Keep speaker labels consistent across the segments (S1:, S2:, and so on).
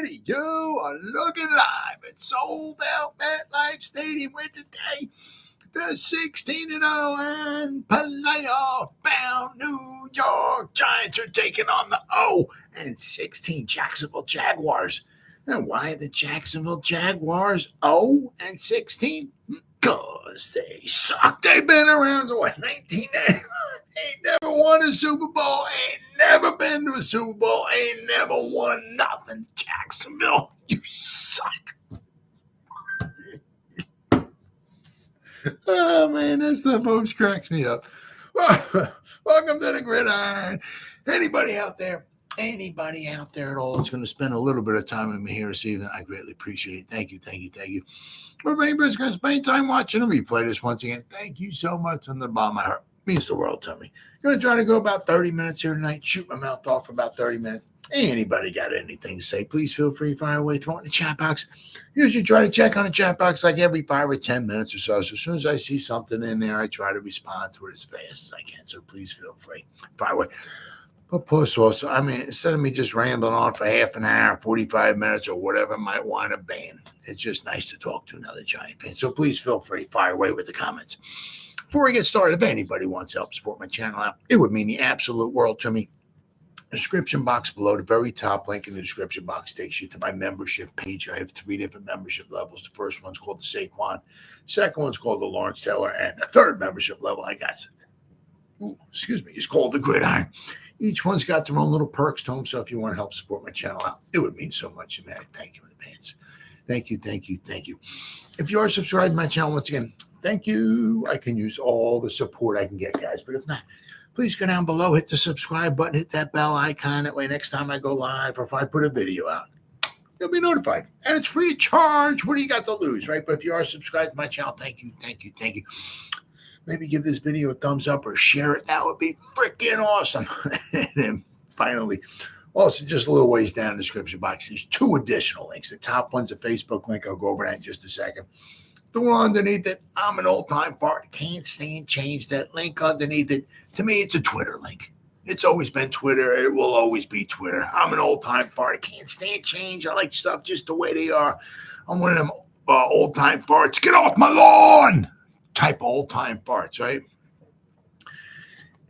S1: 2022 are looking live at sold out MetLife Stadium with today. The 16-0 and playoff-bound New York Giants are taking on the 0-16 Jacksonville Jaguars. And why are the Jacksonville Jaguars 0-16? Because they suck. They've been around since 1991. Ain't never won a Super Bowl. Ain't never been to a Super Bowl. Ain't never won nothing. Jacksonville, you suck. Oh, man, that stuff always cracks me up. Welcome to the Gridiron. Anybody out there at all that's going to spend a little bit of time with me here this evening, I greatly appreciate it. Thank you. Or if anybody's going to spend time watching a replay this once again, thank you so much from the bottom of my heart. Means the world to me. Going to try to go about 30 minutes here tonight, shoot my mouth off for about 30 minutes. Anybody got anything to say, please feel free to fire away, throw it in the chat box. Usually try to check on the chat box like every 5 or 10 minutes or so. So as soon as I see something in there, I try to respond to it as fast as I can. So please feel free, fire away. But plus also, I mean, instead of me just rambling on for half an hour, 45 minutes, or whatever might want to ban, it's just nice to talk to another Giant fan. So please feel free, fire away with the comments. Before I get started, if anybody wants to help support my channel out, it would mean the absolute world to me. Description box below, the very top link in the description box takes you to my membership page. I have 3 different membership levels. The first one's called the Saquon, second one's called the Lawrence Taylor, and the third membership level I got, is called the Gridiron. Each one's got their own little perks to them, so if you want to help support my channel out, it would mean so much to me. I thank you in advance. Thank you. If you are subscribed to my channel, once again, thank you. I can use all the support I can get, guys. But if not, please go down below, hit the subscribe button, hit that bell icon. That way, next time I go live or if I put a video out, you'll be notified. And it's free of charge. What do you got to lose, right? But if you are subscribed to my channel, thank you. Maybe give this video a thumbs up or share it. That would be freaking awesome. And then finally, also just a little ways down in the description box, there's 2 additional links. The top one's a Facebook link. I'll go over that in just a second. The one underneath it, I'm an old-time fart. Can't stand change that link underneath it. To me, it's a Twitter link. It's always been Twitter. It will always be Twitter. I'm an old-time fart. Can't stand change. I like stuff just the way they are. I'm one of them old-time farts. Get off my lawn! Type of old-time farts, right?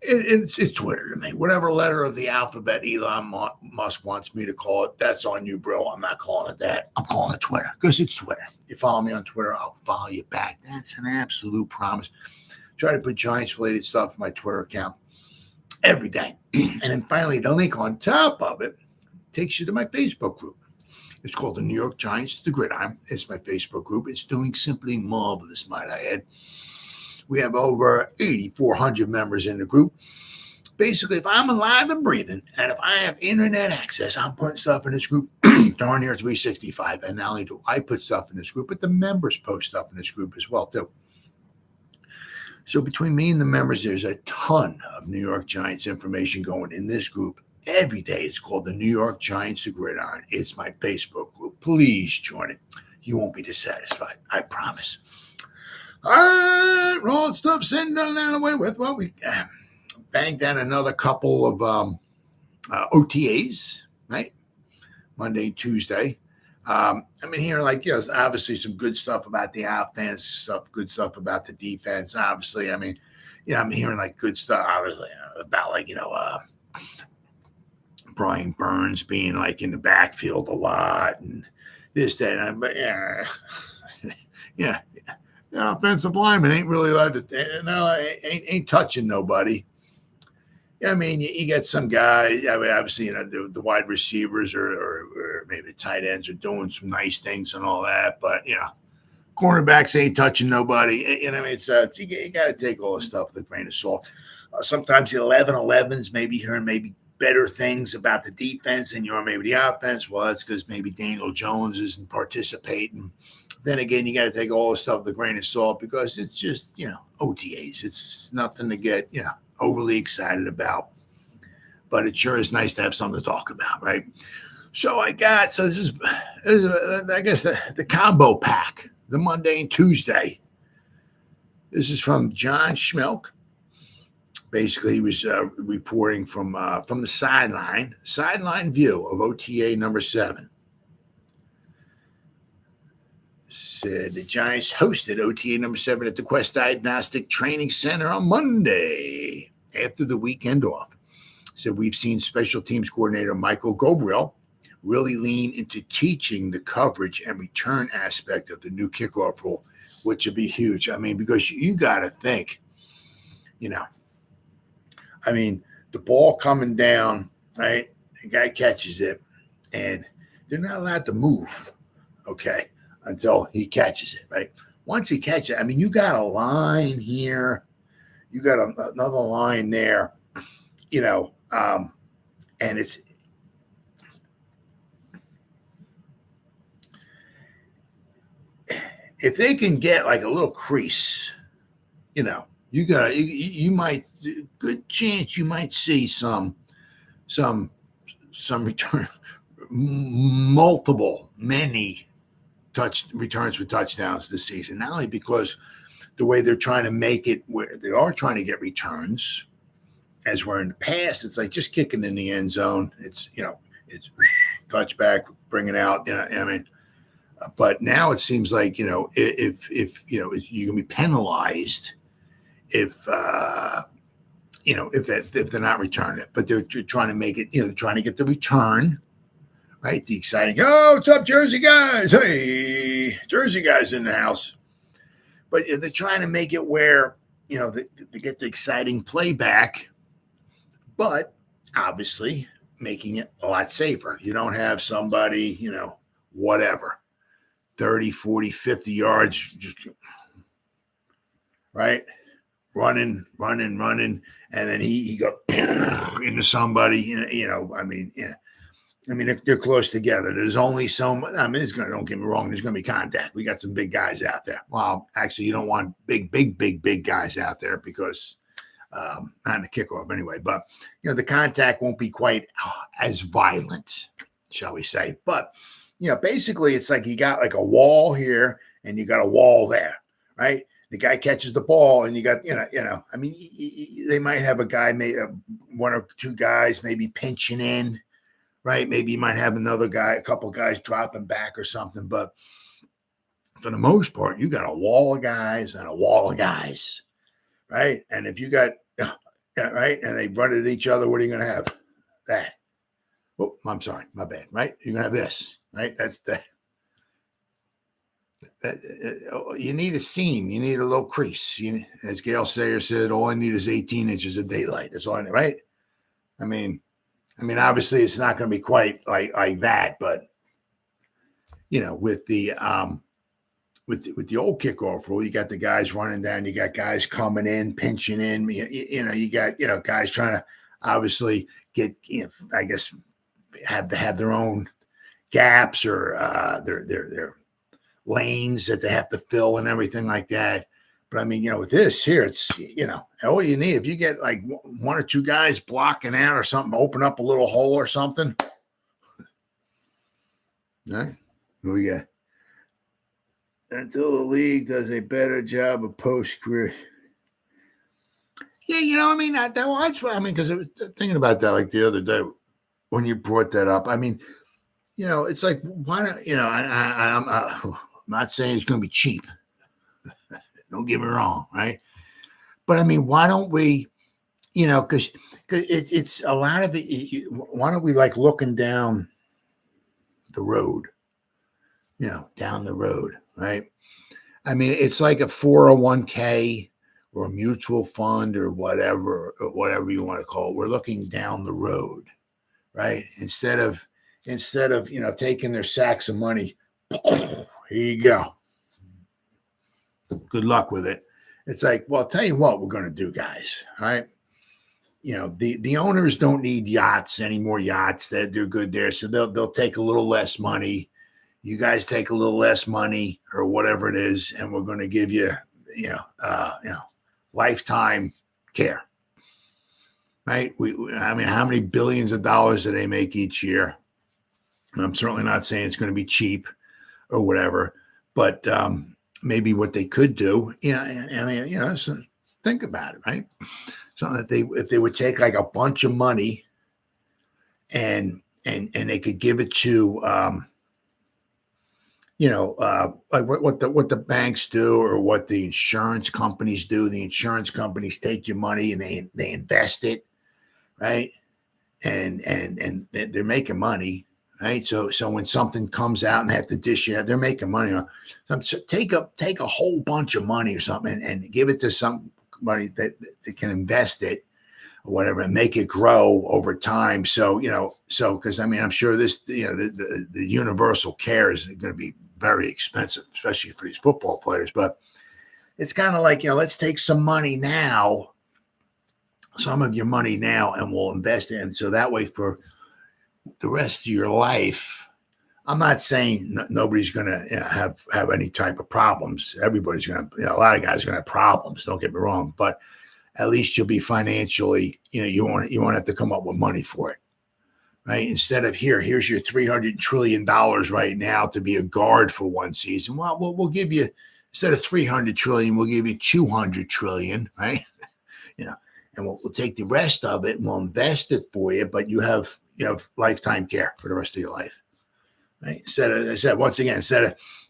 S1: It's Twitter to me. Whatever letter of the alphabet Elon Musk wants me to call it, that's on you, bro. I'm not calling it that. I'm calling it Twitter because it's Twitter. You follow me on Twitter, I'll follow you back. That's an absolute promise. Try to put Giants-related stuff in my Twitter account every day. And then finally, the link on top of it takes you to my Facebook group. It's called the New York Giants, the Gridiron. It's my Facebook group. It's doing simply marvelous, might I add. We have over 8,400 members in the group. Basically, if I'm alive and breathing, and if I have internet access, I'm putting stuff in this group darn near 365. And not only do I put stuff in this group, but the members post stuff in this group as well, too. So between me and the members, there's a ton of New York Giants information going in this group. Every day, it's called the New York Giants, the Gridiron. It's my Facebook group. Please join it. You won't be dissatisfied. I promise. All right, all that stuff said and done out of the way with. Well, we banged down another couple of OTAs, right? Monday, Tuesday. I've been hearing, obviously some good stuff about the offense, good stuff about the defense. Obviously, I'm hearing good stuff, obviously, about Brian Burns being in the backfield a lot and this, that, and but yeah. The offensive lineman ain't really allowed to, ain't touching nobody. You get some guy, obviously, the wide receivers or maybe the tight ends are doing some nice things and all that, but, cornerbacks ain't touching nobody. You got to take all this stuff with a grain of salt. Sometimes the 11-11s maybe hearing maybe better things about the defense than maybe the offense. Well, it's because maybe Daniel Jones isn't participating. Then again, you got to take all this stuff with a grain of salt because it's just, OTAs. It's nothing to get, overly excited about. But it sure is nice to have something to talk about, right? So this is I guess, the combo pack, the Monday and Tuesday. This is from John Schmelk. Basically, he was reporting from the sideline view of OTA number 7. Said the Giants hosted OTA number 7 at the Quest Diagnostic Training Center on Monday after the weekend off. Said we've seen special teams coordinator Michael Gabriel really lean into teaching the coverage and return aspect of the new kickoff rule, which would be huge. I mean, because you got to think, the ball coming down, right? The guy catches it, and they're not allowed to move, okay, until he catches it, right? Once he catches it, you got a line here, you got another line there, and it's if they can get like a little crease, you might good chance you might see some return, many returns for touchdowns this season. Not only because the way they're trying to make it, where they are trying to get returns, as where in the past it's like just kicking in the end zone. It's it's touchback, bring it out. But now it seems like if you're gonna be penalized if they're not returning it, but they're trying to make it. They're trying to get the return, right? The exciting. Oh, what's up, Jersey guys? Hey, Jersey guys in the house. But they're trying to make it where they get the exciting playback, but obviously making it a lot safer. You don't have somebody, whatever, 30, 40, 50 yards, just right, running, and then he go into somebody. They're close together. There's only so much. Don't get me wrong. There's going to be contact. We got some big guys out there. Well, actually, you don't want big guys out there because not in the kickoff anyway. But the contact won't be quite as violent, shall we say? But basically, it's like you got like a wall here and you got a wall there, right? The guy catches the ball, and you got they might have a guy, maybe one or two guys, maybe pinching in. Right, maybe you might have another guy, a couple guys dropping back or something, but for the most part, you got a wall of guys and a wall of guys, right? And if you got right, and they run at each other, what are you going to have? That. Oh, I'm sorry, my bad. Right, you're going to have this, right? That's the. You need a seam. You need a little crease. As Gail Sayer said, all I need is 18 inches of daylight. That's all I need, right? Obviously, it's not going to be quite like that, but with the old kickoff rule, you got the guys running down, you got guys coming in, pinching in, you got guys trying to obviously get, I guess, have their own gaps or their lanes that they have to fill and everything like that. But with this here, it's, all you need, if you get like one or two guys blocking out or something, open up a little hole or something. All right. Who we got? Until the league does a better job of post-career. Yeah, because I was thinking about that like the other day when you brought that up. It's like, why not, I'm not saying it's going to be cheap. Don't get me wrong, right? But why don't we, because it's a lot of it. Why don't we like looking down the road, down the road, right? It's like a 401k or a mutual fund or whatever you want to call it. We're looking down the road, right? Instead of taking their sacks of money, here you go. Good luck with it. It's like, well, I'll tell you what we're going to do, guys. All right. The owners don't need yachts, any more yachts. They're good there. So they'll take a little less money. You guys take a little less money or whatever it is. And we're going to give you, lifetime care. Right. How many billions of dollars do they make each year? And I'm certainly not saying it's going to be cheap or whatever, but, maybe what they could do, so think about it, right? So that if they would take like a bunch of money and they could give it to, like what the banks do or what the insurance companies do. The insurance companies take your money and they invest it, right? And they're making money, right? So when something comes out and they have to dish it out, they're making money. So take a whole bunch of money or something and give it to somebody that can invest it or whatever and make it grow over time. So because I'm sure this, the universal care is going to be very expensive, especially for these football players. But it's kind of like, let's take some money now, some of your money now, and we'll invest it. And so that way for the rest of your life, I'm not saying nobody's going to have any type of problems. Everybody's going to, a lot of guys are going to have problems. Don't get me wrong, but at least you'll be financially, you won't have to come up with money for it, right? Instead of here's your $300 trillion right now to be a guard for one season. Well, we'll give you, instead of 300 trillion, we'll give you 200 trillion, right? And we'll take the rest of it and we'll invest it for you, but you have lifetime care for the rest of your life, right? Instead of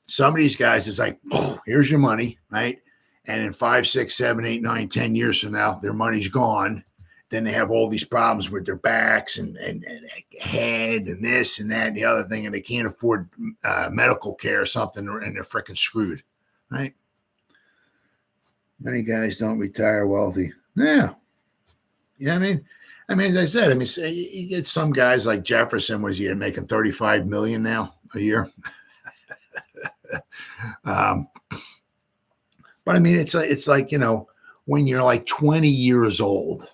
S1: some of these guys, it's like, oh, here's your money, right? And in 5, 6, 7, 8, 9, 10 years from now, their money's gone. Then they have all these problems with their backs and head and this and that and the other thing, and they can't afford medical care or something, and they're freaking screwed, right? Many guys don't retire wealthy. Yeah. I mean, as I said, you get some guys like Jefferson, was he making $35 million now a year? But it's like, when you're like 20 years old,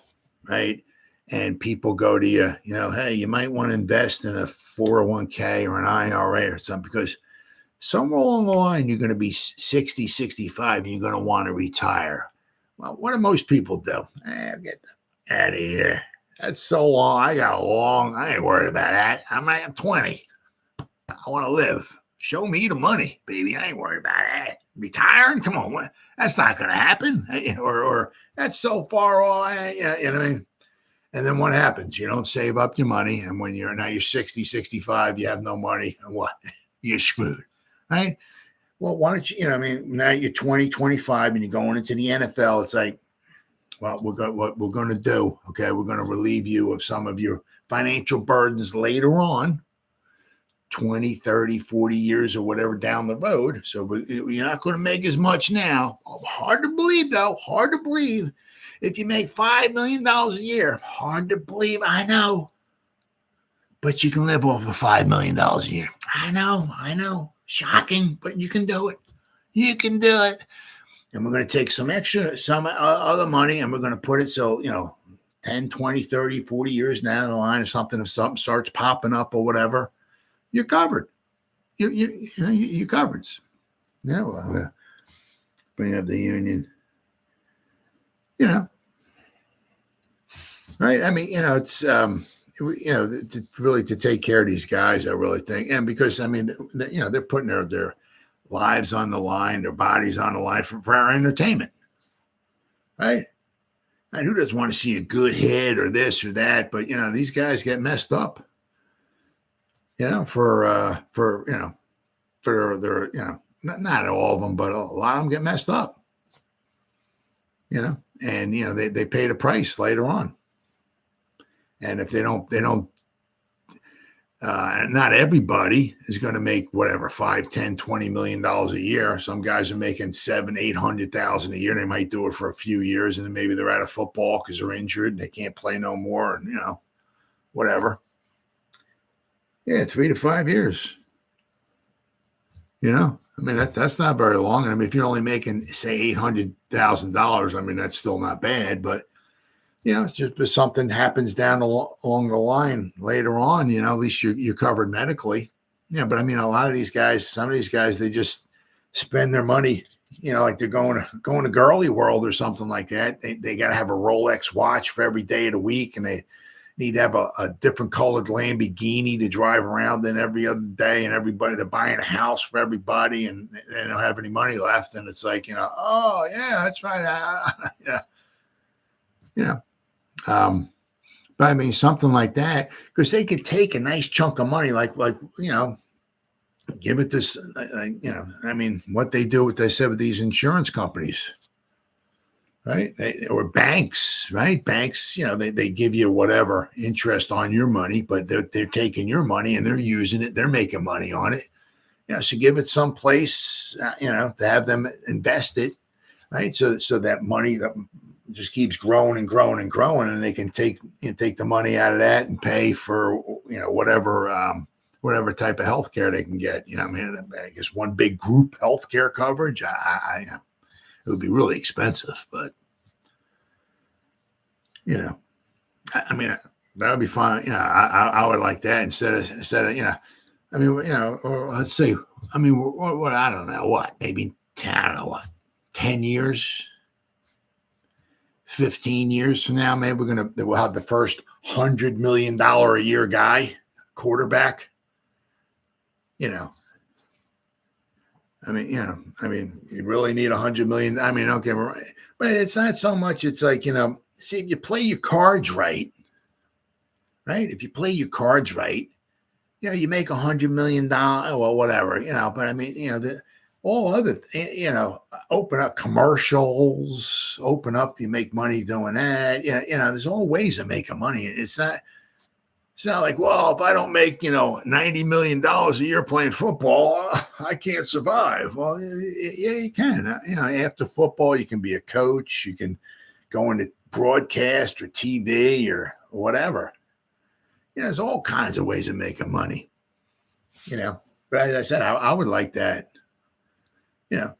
S1: right? And people go to you, hey, you might want to invest in a 401k or an IRA or something, because somewhere along the line, you're going to be 60, 65, and you're going to want to retire. Well, what do most people do? Get out of here. That's so long. I ain't worried about that. I'm 20. I want to live. Show me the money, baby. I ain't worried about that. Retiring? Come on. That's not going to happen. Or that's so far off. You know what I mean? And then what happens? You don't save up your money. And when you're 60, 65, you have no money. And what? You're screwed, right? Well, why don't you, now you're 20, 25, and you're going into the NFL. It's like, well, what we're going to do, okay, we're going to relieve you of some of your financial burdens later on, 20, 30, 40 years or whatever down the road. So you're not going to make as much now. Hard to believe, though. Hard to believe. If you make $5 million a year, hard to believe, I know. But you can live off of $5 million a year. I know. Shocking, but you can do it. You can do it. And we're going to take some other money, and we're going to put it so, 10, 20, 30, 40 years down the line, if something starts popping up or whatever, you're covered. You're covered. Yeah, well, bring up the union. Right? It's really to take care of these guys, I really think, and because they're putting their lives on the line, their bodies on the line for our entertainment, right? And who doesn't want to see a good hit or this or that? But these guys get messed up. For their not all of them, but a lot of them get messed up. And they pay the price later on. And if they don't. And not everybody is going to make whatever, $5, $10, $20 million a year. Some guys are making $700,000, $800,000 a year. They might do it for a few years, and then maybe they're out of football because they're injured and they can't play no more, and whatever. Yeah, 3 to 5 years. That's not very long. If you're only making, say, $800,000, that's still not bad, but. It's just if something happens down along the line later on, at least you're covered medically. Yeah, but a lot of these guys, some of these guys, they just spend their money, like they're going to Girly World or something like that. They got to have a Rolex watch for every day of the week, and they need to have a different colored Lamborghini to drive around in every other day, and they're buying a house for everybody, and they don't have any money left. And it's like, oh yeah, that's right. But something like that, because they could take a nice chunk of money, like Give it this, I mean, what they do, what they said with these insurance companies, right? Or banks, right? Banks, they give you whatever interest on your money, but they're taking your money and they're using it. They're making money on it. So give it some place, to have them invest it, right? So that money that just keeps growing and growing and growing, and they can take the money out of that and pay for, whatever type of health care they can get. I guess one big group health care coverage, it would be really expensive, but, I mean, that would be fine. I would like that instead of, or let's say, what, I don't know, what, maybe, I don't know what, 10 years, 15 years from now, maybe we'll have the first $100 million a year guy, quarterback. You really need 100 million. Okay, but it's not so much. It's like, see, if you play your cards right? If you play your cards right, you make $100 million, well, whatever, but all other, open up commercials, you make money doing that. There's all ways of making money. It's not like, well, if I don't make, $90 million a year playing football, I can't survive. Well, yeah, you can. After football, you can be a coach. You can go into broadcast or TV or whatever. There's all kinds of ways of making money. But as I said, I would like that. That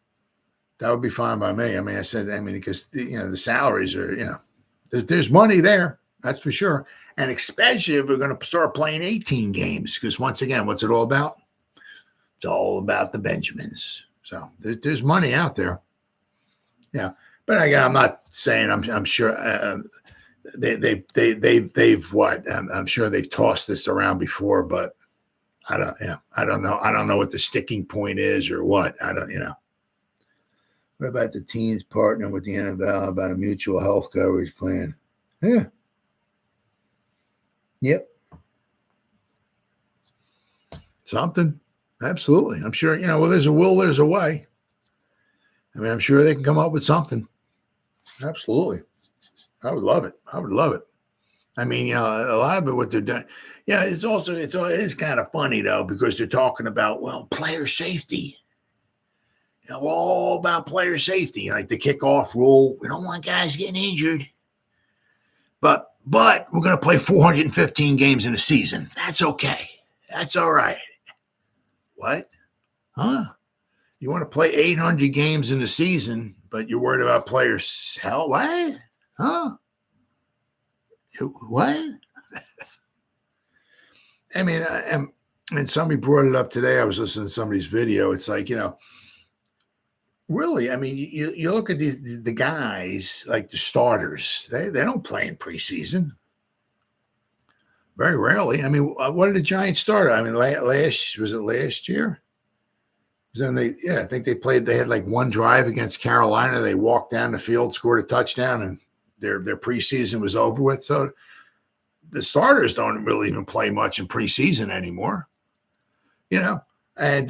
S1: would be fine by me. Because the salaries are, there's money there. That's for sure. And especially if we're going to start playing 18 games, because once again, what's it all about? It's all about the Benjamins. So there's money out there. Yeah. But again, I'm not saying I'm sure they've what? I'm sure they've tossed this around before, but I don't know. I don't know what the sticking point is or what. I don't. What about the teams partnering with the NFL about a mutual health coverage plan? Yeah. Yep. Something. Absolutely. I'm sure, well, there's a will, there's a way. I'm sure they can come up with something. Absolutely. I would love it. A lot of it, what they're doing. Yeah, it is kind of funny, though, because they're talking about, well, player safety. All about player safety. Like the kickoff rule. We don't want guys getting injured. But we're going to play 415 games in a season. That's okay. That's all right. What? Huh? You want to play 800 games in a season, but you're worried about players' health? What? Huh? What? And somebody brought it up today. I was listening to somebody's video. It's like, really, you look at the guys, like the starters, they don't play in preseason. Very rarely. What did the Giants start? Last year? I think they played, they had like one drive against Carolina. They walked down the field, scored a touchdown, and their preseason was over with. So the starters don't really even play much in preseason anymore, and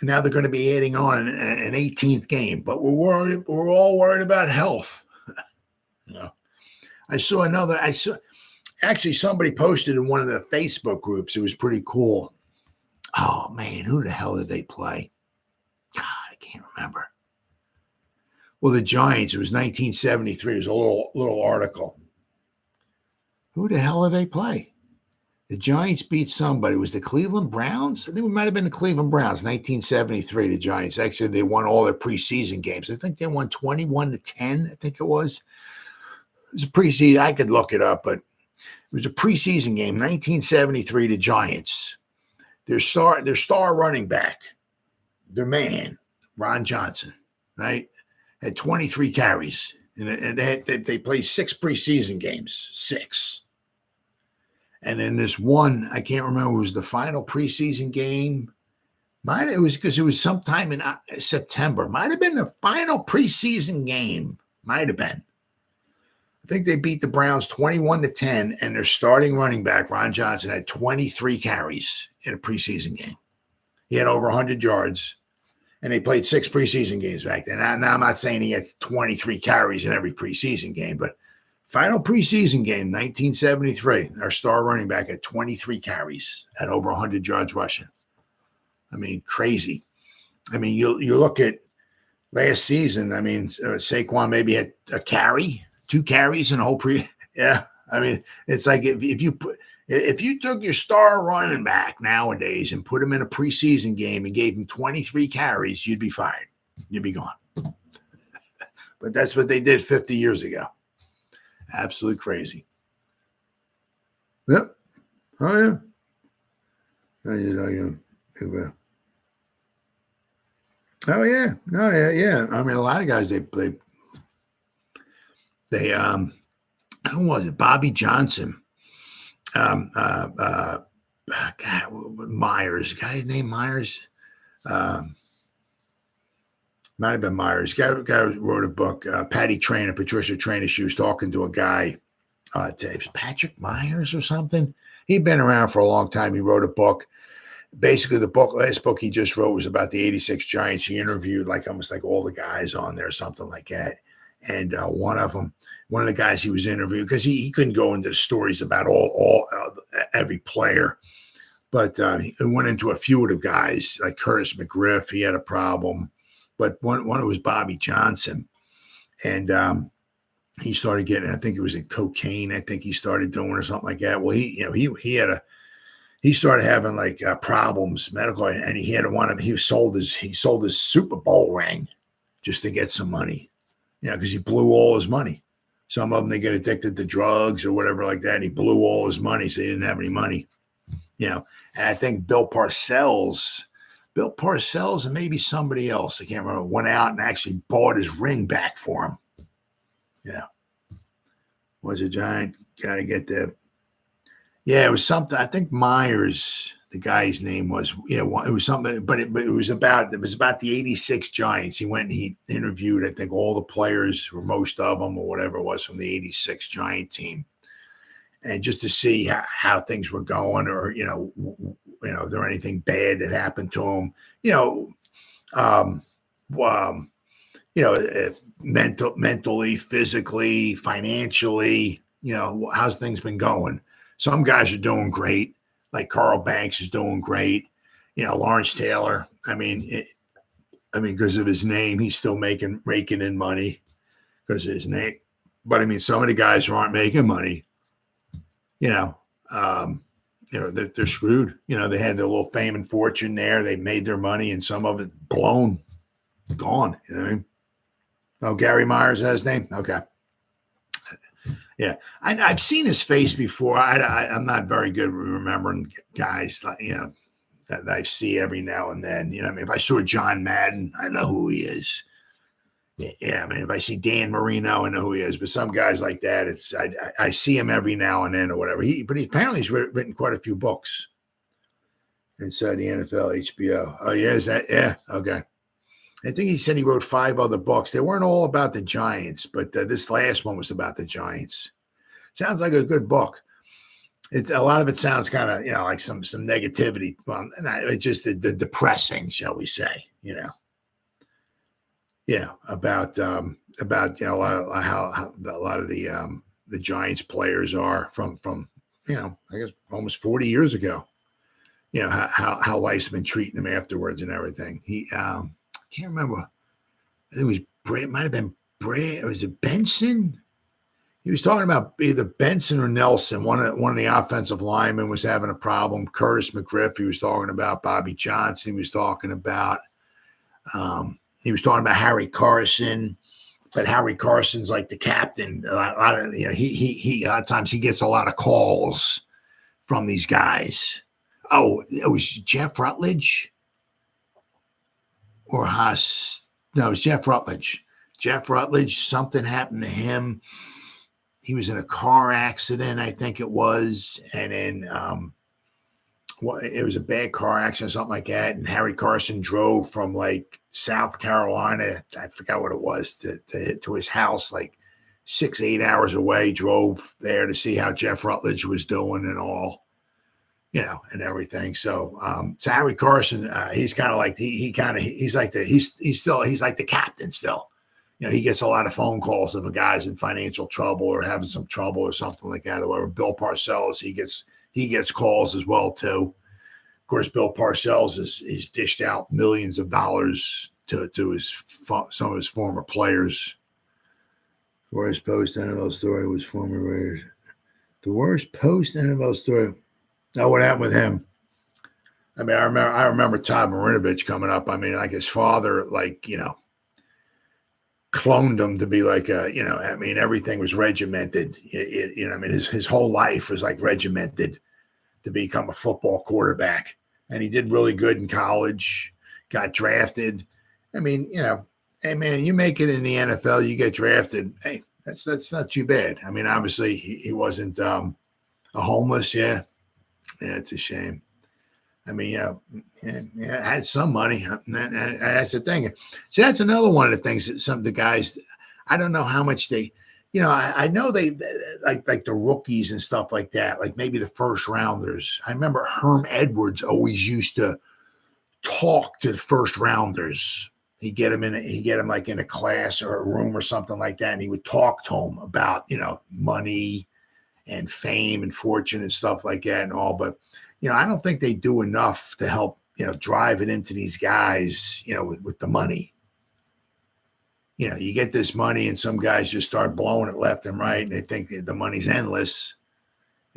S1: now they're going to be adding on an 18th game, but we're all worried about health. Actually, somebody posted in one of the Facebook groups. It was pretty cool. Oh man, who the hell did they play? God, I can't remember. Well, the Giants, it was 1973. It was a little article. Who the hell did they play? The Giants beat somebody. It was the Cleveland Browns? I think it might have been the Cleveland Browns, 1973, the Giants. Actually, they won all their preseason games. I think they won 21-10, I think it was. It was a preseason. I could look it up, but it was a preseason game, 1973, the Giants. Their star running back, their man, Ron Johnson, right, had 23 carries. And they played 6 preseason games, 6. And then this one, I can't remember, it was the final preseason game. It was because it was sometime in September. Might have been the final preseason game. Might have been. I think they beat the Browns 21-10, and their starting running back, Ron Johnson, had 23 carries in a preseason game. He had over 100 yards, and they played 6 preseason games back then. Now, I'm not saying he had 23 carries in every preseason game, but final preseason game, 1973, our star running back had 23 carries at over 100 yards rushing. I mean, crazy. I mean, you look at last season, I mean, Saquon maybe had a carry, 2 carries in the whole yeah. I mean, it's like if you took your star running back nowadays and put him in a preseason game and gave him 23 carries, you'd be fired. You'd be gone. But that's what they did 50 years ago. Absolutely crazy. Yep. Oh, yeah. Oh, yeah. No, yeah. I mean, a lot of guys, they who was it? Bobby Johnson. God, Myers. Guy's name Myers. Might have been Myers. Guy wrote a book. Patty Trainer, Patricia Trainer. She was talking to a guy. Patrick Myers or something. He'd been around for a long time. He wrote a book. Basically, last book he just wrote was about the '86 Giants. He interviewed almost all the guys on there, something like that. And one of the guys he was interviewing, because he couldn't go into the stories about every player, but he went into a few of the guys, like Curtis McGriff. He had a problem, but one was Bobby Johnson, and he started getting, I think it was in cocaine. I think he started doing or something like that. Well, he started having problems medical, and he sold his Super Bowl ring just to get some money. Because he blew all his money. Some of them, they get addicted to drugs or whatever like that. And he blew all his money, so he didn't have any money. And I think Bill Parcells and maybe somebody else, I can't remember, went out and actually bought his ring back for him. Was a Giant. Got to get the. Yeah, it was something. I think Myers, the guy's name was. Yeah, it was something, but it was about the '86 Giants. He went and he interviewed, I think, all the players, or most of them, or whatever it was, from the '86 Giant team, and just to see how things were going, or if there anything bad that happened to them, mentally, physically, financially, how's things been going? Some guys are doing great, like Carl Banks is doing great. Lawrence Taylor. I mean, because of his name, he's still raking in money because of his name. But I mean, some of the guys who aren't making money, they're screwed. They had their little fame and fortune there. They made their money, and some of it gone. You know what I mean? Oh, Gary Myers is his name? Okay. Yeah. I've seen his face before. I'm not very good at remembering guys that I see every now and then. If I saw John Madden, I know who he is. Yeah, if I see Dan Marino, I know who he is. But some guys like that, I see him every now and then or whatever. But apparently he's written quite a few books inside the NFL, HBO. Oh, yeah, is that? Yeah, okay. I think he said he wrote 5 other books. They weren't all about the Giants, but this last one was about the Giants. Sounds like a good book. A lot of it sounds kind of, like some negativity. Well, it's just the depressing, shall we say? About a lot of the Giants players are from I guess almost 40 years ago. How life's been treating him afterwards and everything. He can't remember. I think it was Brad. Might have been Brad. Was it Benson? He was talking about either Benson or Nelson. One of the offensive linemen was having a problem. Curtis McGriff. He was talking about Bobby Johnson. He was talking about Harry Carson. But Harry Carson's like the captain. A lot of times he gets a lot of calls from these guys. Oh, it was Jeff Rutledge. Or Haas. No, it was Jeff Rutledge. Jeff Rutledge, something happened to him. He was in a car accident, I think it was. And then it was a bad car accident, something like that. And Harry Carson drove from South Carolina, I forgot what it was, to his house, 6-8 hours away, drove there to see how Jeff Rutledge was doing and all. and everything. So, Harry Carson, he's kind of like he's like the captain still. He gets a lot of phone calls of the guys in financial trouble or having some trouble or something like that. Or Bill Parcells, he gets calls as well too. Of course, Bill Parcells he's dished out millions of dollars to some of his former players. Worst post NFL story was former Raiders. The worst post NFL story. Now, what happened with him? I mean, I remember Todd Marinovich coming up. I mean, like his father, cloned him to be like everything was regimented. His whole life was like regimented to become a football quarterback. And he did really good in college, got drafted. I mean, hey man, you make it in the NFL, you get drafted. Hey, that's not too bad. I mean, obviously he wasn't a homeless. Yeah, it's a shame. I mean, I had some money, and that's the thing. See, that's another one of the things that some of the guys, I don't know how much they, I know they like the rookies and stuff like that, like maybe the first rounders. I remember Herm Edwards always used to talk to the first rounders. He'd get him like in a class or a room or something like that, and he would talk to them about, money and fame and fortune and stuff like that and all, but I don't think they do enough to help, drive it into these guys, with the money. You get this money and some guys just start blowing it left and right and they think the money's endless.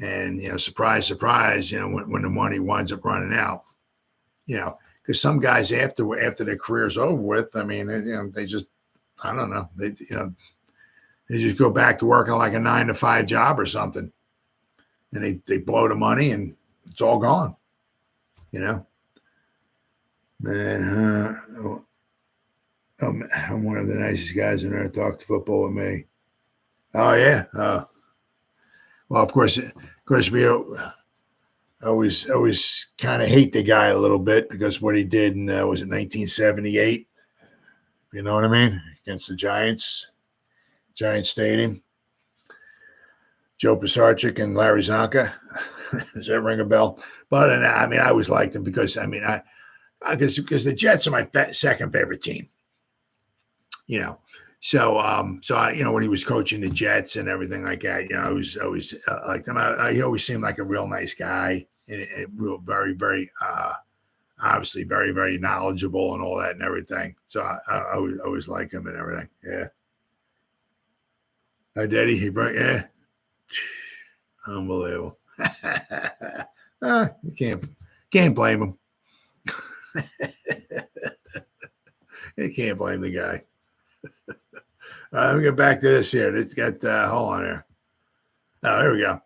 S1: And, surprise, surprise, when the money winds up running out, because some guys after their career's over with, I mean, they just, I don't know. They just go back to working like a 9-to-5 job or something. And they blow the money and it's all gone, Man, I'm one of the nicest guys in there to talk to football with me. Oh yeah. Well, of course, we always kind of hate the guy a little bit because what he did in was it 1978? You know what I mean? Against the Giants Stadium. Joe Pisarcik and Larry Zonka. Does that ring a bell? But I always liked him because because the Jets are my second favorite team. So when he was coaching the Jets and everything like that, I was always liked him. He always seemed like a real nice guy and real very very obviously very very knowledgeable and all that and everything. So I always like him and everything. Yeah. Did he? Yeah. Unbelievable. You can't blame him. You can't blame the guy. Let me get back to this here. It's got hold on here. Oh, there we go.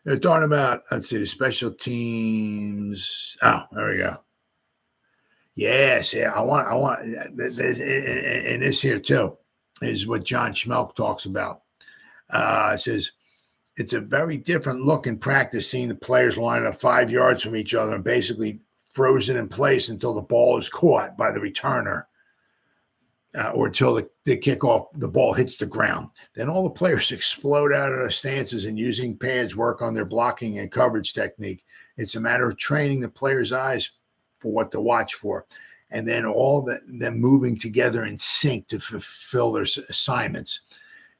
S1: They're talking about, let's see, the special teams. Oh, there we go. Yes, yeah. I want, and this here too is what John Schmelk talks about. It says, it's a very different look in practice seeing the players line up 5 yards from each other and basically frozen in place until the ball is caught by the returner or until the kickoff, the ball hits the ground. Then all the players explode out of their stances and using pads work on their blocking and coverage technique. It's a matter of training the players' eyes for what to watch for. And then them moving together in sync to fulfill their assignments.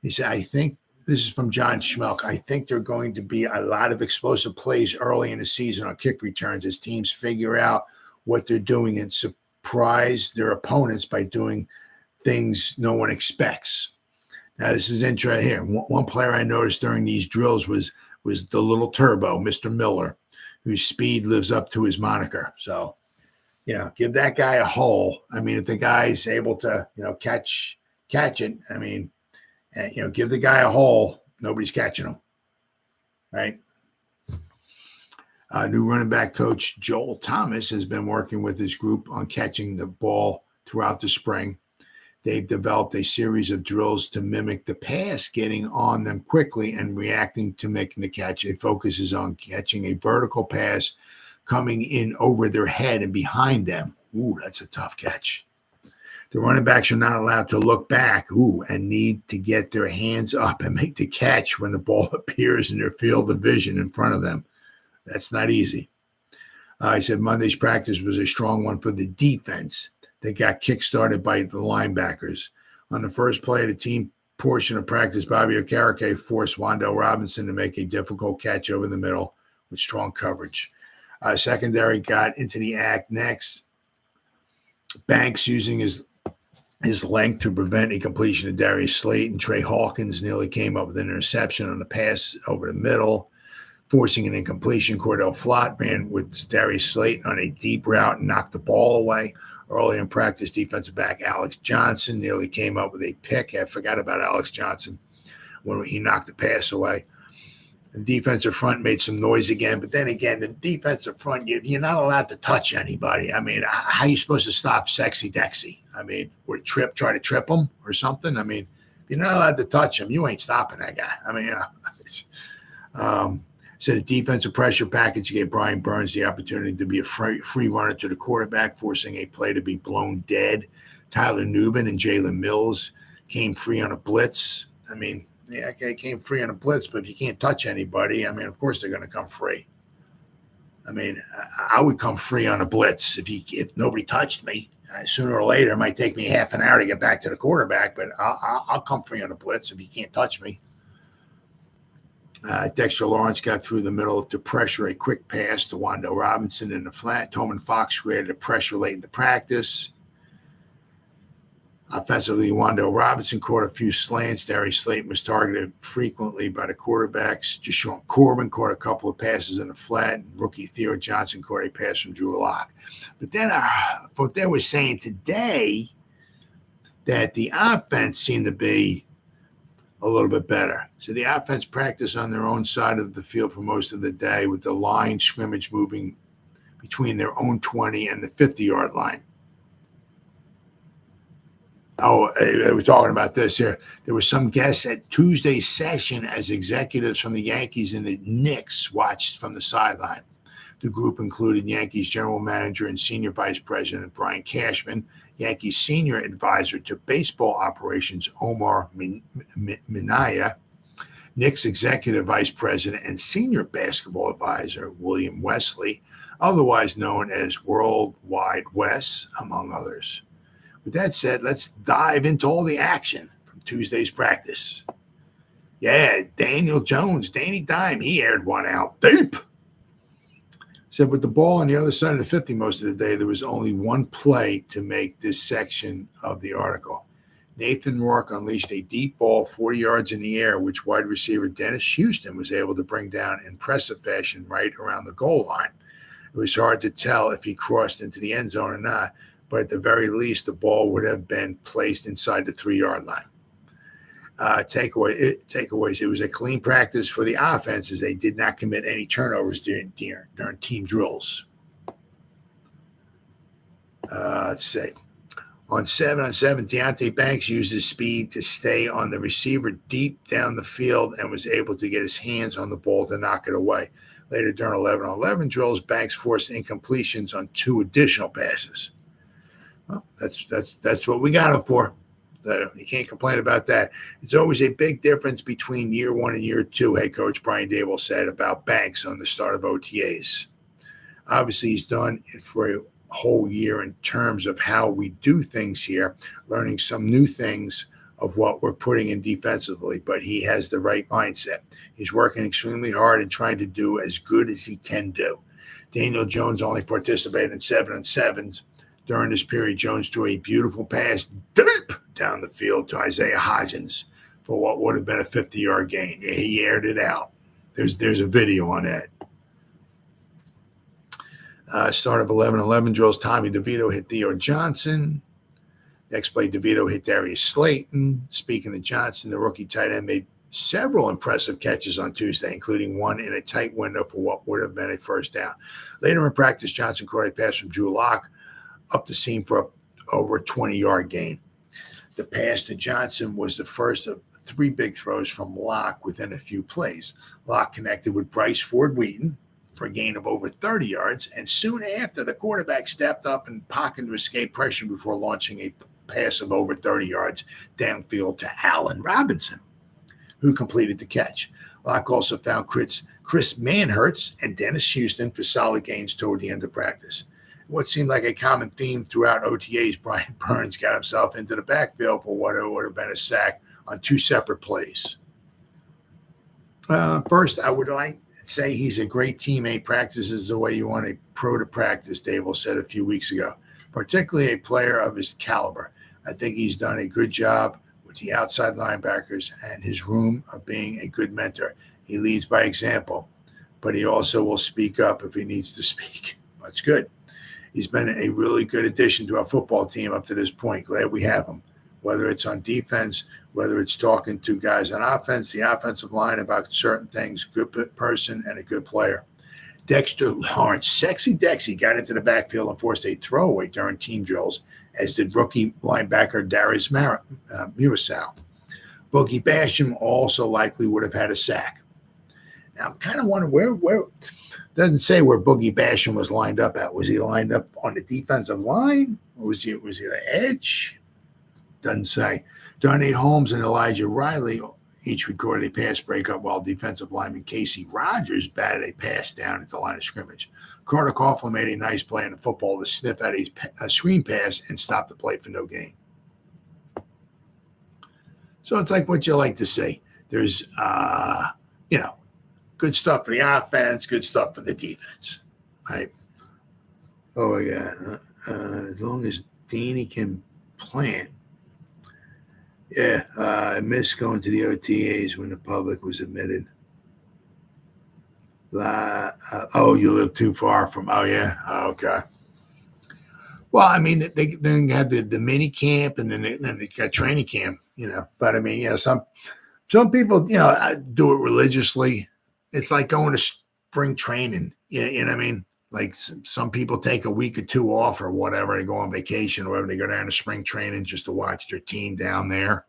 S1: He said, I think, this is from John Schmelk, I think there are going to be a lot of explosive plays early in the season on kick returns as teams figure out what they're doing and surprise their opponents by doing things no one expects. Now, this is interesting here. One player I noticed during these drills was the little turbo, Mr. Miller, whose speed lives up to his moniker. So, give that guy a hole. I mean, if the guy's able to, catch it, I mean, give the guy a hole, nobody's catching him, right? New running back coach Joel Thomas has been working with his group on catching the ball throughout the spring. They've developed a series of drills to mimic the pass, getting on them quickly and reacting to making the catch. It focuses on catching a vertical pass coming in over their head and behind them. Ooh, that's a tough catch. The running backs are not allowed to look back, and need to get their hands up and make the catch when the ball appears in their field of vision in front of them. That's not easy. He said Monday's practice was a strong one for the defense that got kick-started by the linebackers. On the first play of the team portion of practice, Bobby Okereke forced Wan'Dale Robinson to make a difficult catch over the middle with strong coverage. Secondary got into the act next. Banks using his length to prevent a completion of Darius Slayton. Trey Hawkins nearly came up with an interception on the pass over the middle, forcing an incompletion. Cordell Flott ran with Darius Slayton on a deep route and knocked the ball away. Early in practice, defensive back Alex Johnson nearly came up with a pick. I forgot about Alex Johnson when he knocked the pass away. The defensive front made some noise again, but then again, the defensive front, you're not allowed to touch anybody. I mean, how are you supposed to stop Sexy Dexy? I mean, would try to trip him or something? I mean, if you're not allowed to touch him, you ain't stopping that guy. I mean, so the defensive pressure package gave Brian Burns the opportunity to be a free runner to the quarterback, forcing a play to be blown dead. Tyler Nubin and Jalen Mills came free on a blitz. I mean, yeah, okay, came free on a blitz, but if you can't touch anybody, I mean, of course they're going to come free. I mean, I would come free on a blitz if nobody touched me. Sooner or later, it might take me half an hour to get back to the quarterback, but I'll come free on a blitz if you can't touch me. Dexter Lawrence got through the middle to pressure a quick pass to Wan'Dale Robinson in the flat. Tolman Fox created a pressure late in the practice. Offensively, Wan'Dale Robinson caught a few slants. Darius Slayton was targeted frequently by the quarterbacks. Jashawn Corbin caught a couple of passes in the flat. And rookie Theo Johnson caught a pass from Drew Lock. But then what they were saying today, that the offense seemed to be a little bit better. So the offense practiced on their own side of the field for most of the day, with the line scrimmage moving between their own 20 and the 50-yard line. Oh, we're talking about this here. There were some guests at Tuesday's session as executives from the Yankees and the Knicks watched from the sideline. The group included Yankees general manager and senior vice president Brian Cashman, Yankees senior advisor to baseball operations Omar Minaya, Knicks executive vice president and senior basketball advisor William Wesley, otherwise known as Worldwide Wes, among others. With that said, let's dive into all the action from Tuesday's practice. Yeah, Daniel Jones, Danny Dime, he aired one out deep. Said with the ball on the other side of the 50 most of the day, there was only one play to make this section of the article. Nathan Rourke unleashed a deep ball 40 yards in the air, which wide receiver Dennis Houston was able to bring down in impressive fashion right around the goal line. It was hard to tell if he crossed into the end zone or not, but at the very least, the ball would have been placed inside the 3-yard line. Takeaways. It was a clean practice for the offense as they did not commit any turnovers during team drills. Let's see. On 7-on-7, Deonte Banks used his speed to stay on the receiver deep down the field and was able to get his hands on the ball to knock it away. Later during 11-on-11 drills, Banks forced incompletions on 2 additional passes. Well, that's what we got him for. So you can't complain about that. It's always a big difference between year 1 and year 2, head coach Brian Daboll said about Banks on the start of OTAs. Obviously, he's done it for a whole year in terms of how we do things here, learning some new things of what we're putting in defensively, but he has the right mindset. He's working extremely hard and trying to do as good as he can do. Daniel Jones only participated in 7-on-7s. During this period, Jones threw a beautiful pass deep down the field to Isaiah Hodgins for what would have been a 50-yard gain. He aired it out. There's a video on that. Start of 11-11 drills, Tommy DeVito hit Theo Johnson. Next play, DeVito hit Darius Slayton. Speaking of Johnson, the rookie tight end made several impressive catches on Tuesday, including one in a tight window for what would have been a first down. Later in practice, Johnson caught a pass from Drew Lock up the seam for over a 20-yard gain. The pass to Johnson was the first of 3 big throws from Lock within a few plays. Lock connected with Bryce Ford-Wheaton for a gain of over 30 yards, and soon after, the quarterback stepped up and pocket to escape pressure before launching a pass of over 30 yards downfield to Allen Robinson, who completed the catch. Lock also found Chris Chris Manhertz and Dennis Houston for solid gains toward the end of practice. What seemed like a common theme throughout OTAs, Brian Burns got himself into the backfield for what would have been a sack on 2 separate plays. First, I would like to say he's a great teammate, practices the way you want a pro to practice, Dable said a few weeks ago, particularly a player of his caliber. I think he's done a good job with the outside linebackers and his room of being a good mentor. He leads by example, but he also will speak up if he needs to speak. That's good. He's been a really good addition to our football team up to this point. Glad we have him, whether it's on defense, whether it's talking to guys on offense, the offensive line about certain things, good person and a good player. Dexter Lawrence, sexy Dexy, got into the backfield and forced a throwaway during team drills, as did rookie linebacker Darius Slayton. Boogie Basham also likely would have had a sack. Now, I'm kind of wondering where doesn't say where Boogie Basham was lined up at. Was he lined up on the defensive line? Or was he the edge? Doesn't say. Darnay Holmes and Elijah Riley each recorded a pass breakup, while defensive lineman Casey Rogers batted a pass down at the line of scrimmage. Carter Coughlin made a nice play in the football to sniff at a screen pass and stop the play for no gain. So it's like what you like to see. There's, good stuff for the offense, good stuff for the defense, right? Oh, yeah. As long as Deanie can plant. Yeah, I missed going to the OTAs when the public was admitted. You live too far from, okay. Well, I mean, they then had the mini camp, and then they got training camp, But, I mean, some people, do it religiously. It's like going to spring training, you know what I mean? Like some people take a week or 2 off or whatever. They go on vacation or whatever. They go down to spring training just to watch their team down there.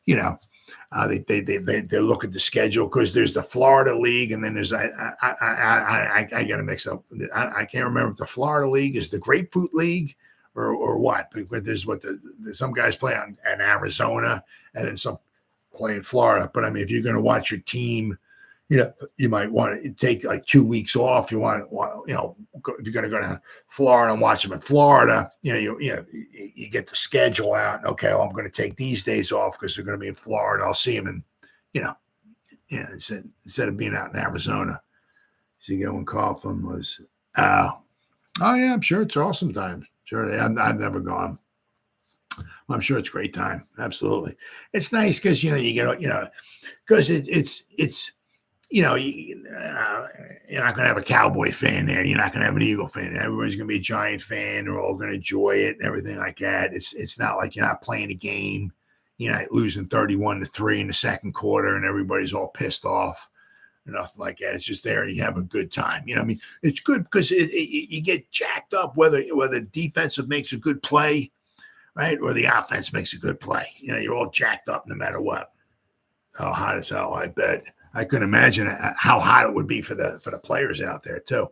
S1: They look at the schedule because there's the Florida League, and then there's I got to mix up. I can't remember if the Florida League is the Grapefruit League or what. But there's some guys play in Arizona, and then some play in Florida. But I mean, if you're going to watch your team, you might want to take like 2 weeks off. You want if you're going to go down to Florida and watch them in Florida, you get the schedule out. And, okay, well, I'm going to take these days off because they're going to be in Florida. I'll see them instead of being out in Arizona. See, when Coughlin was, yeah, I'm sure it's awesome time. Sure, I've never gone. I'm sure it's a great time. Absolutely, it's nice because because it's. You're not going to have a Cowboy fan there. You're not going to have an Eagle fan. Everybody's going to be a Giant fan. They're all going to enjoy it and everything like that. It's not like you're not playing a game, losing 31-3 in the second quarter and everybody's all pissed off. Nothing like that. It's just there. You have a good time. It's good because you get jacked up whether defensive makes a good play, right, or the offense makes a good play. You're all jacked up no matter what. Oh, hot as hell, I bet. I couldn't imagine how hot it would be for the players out there too.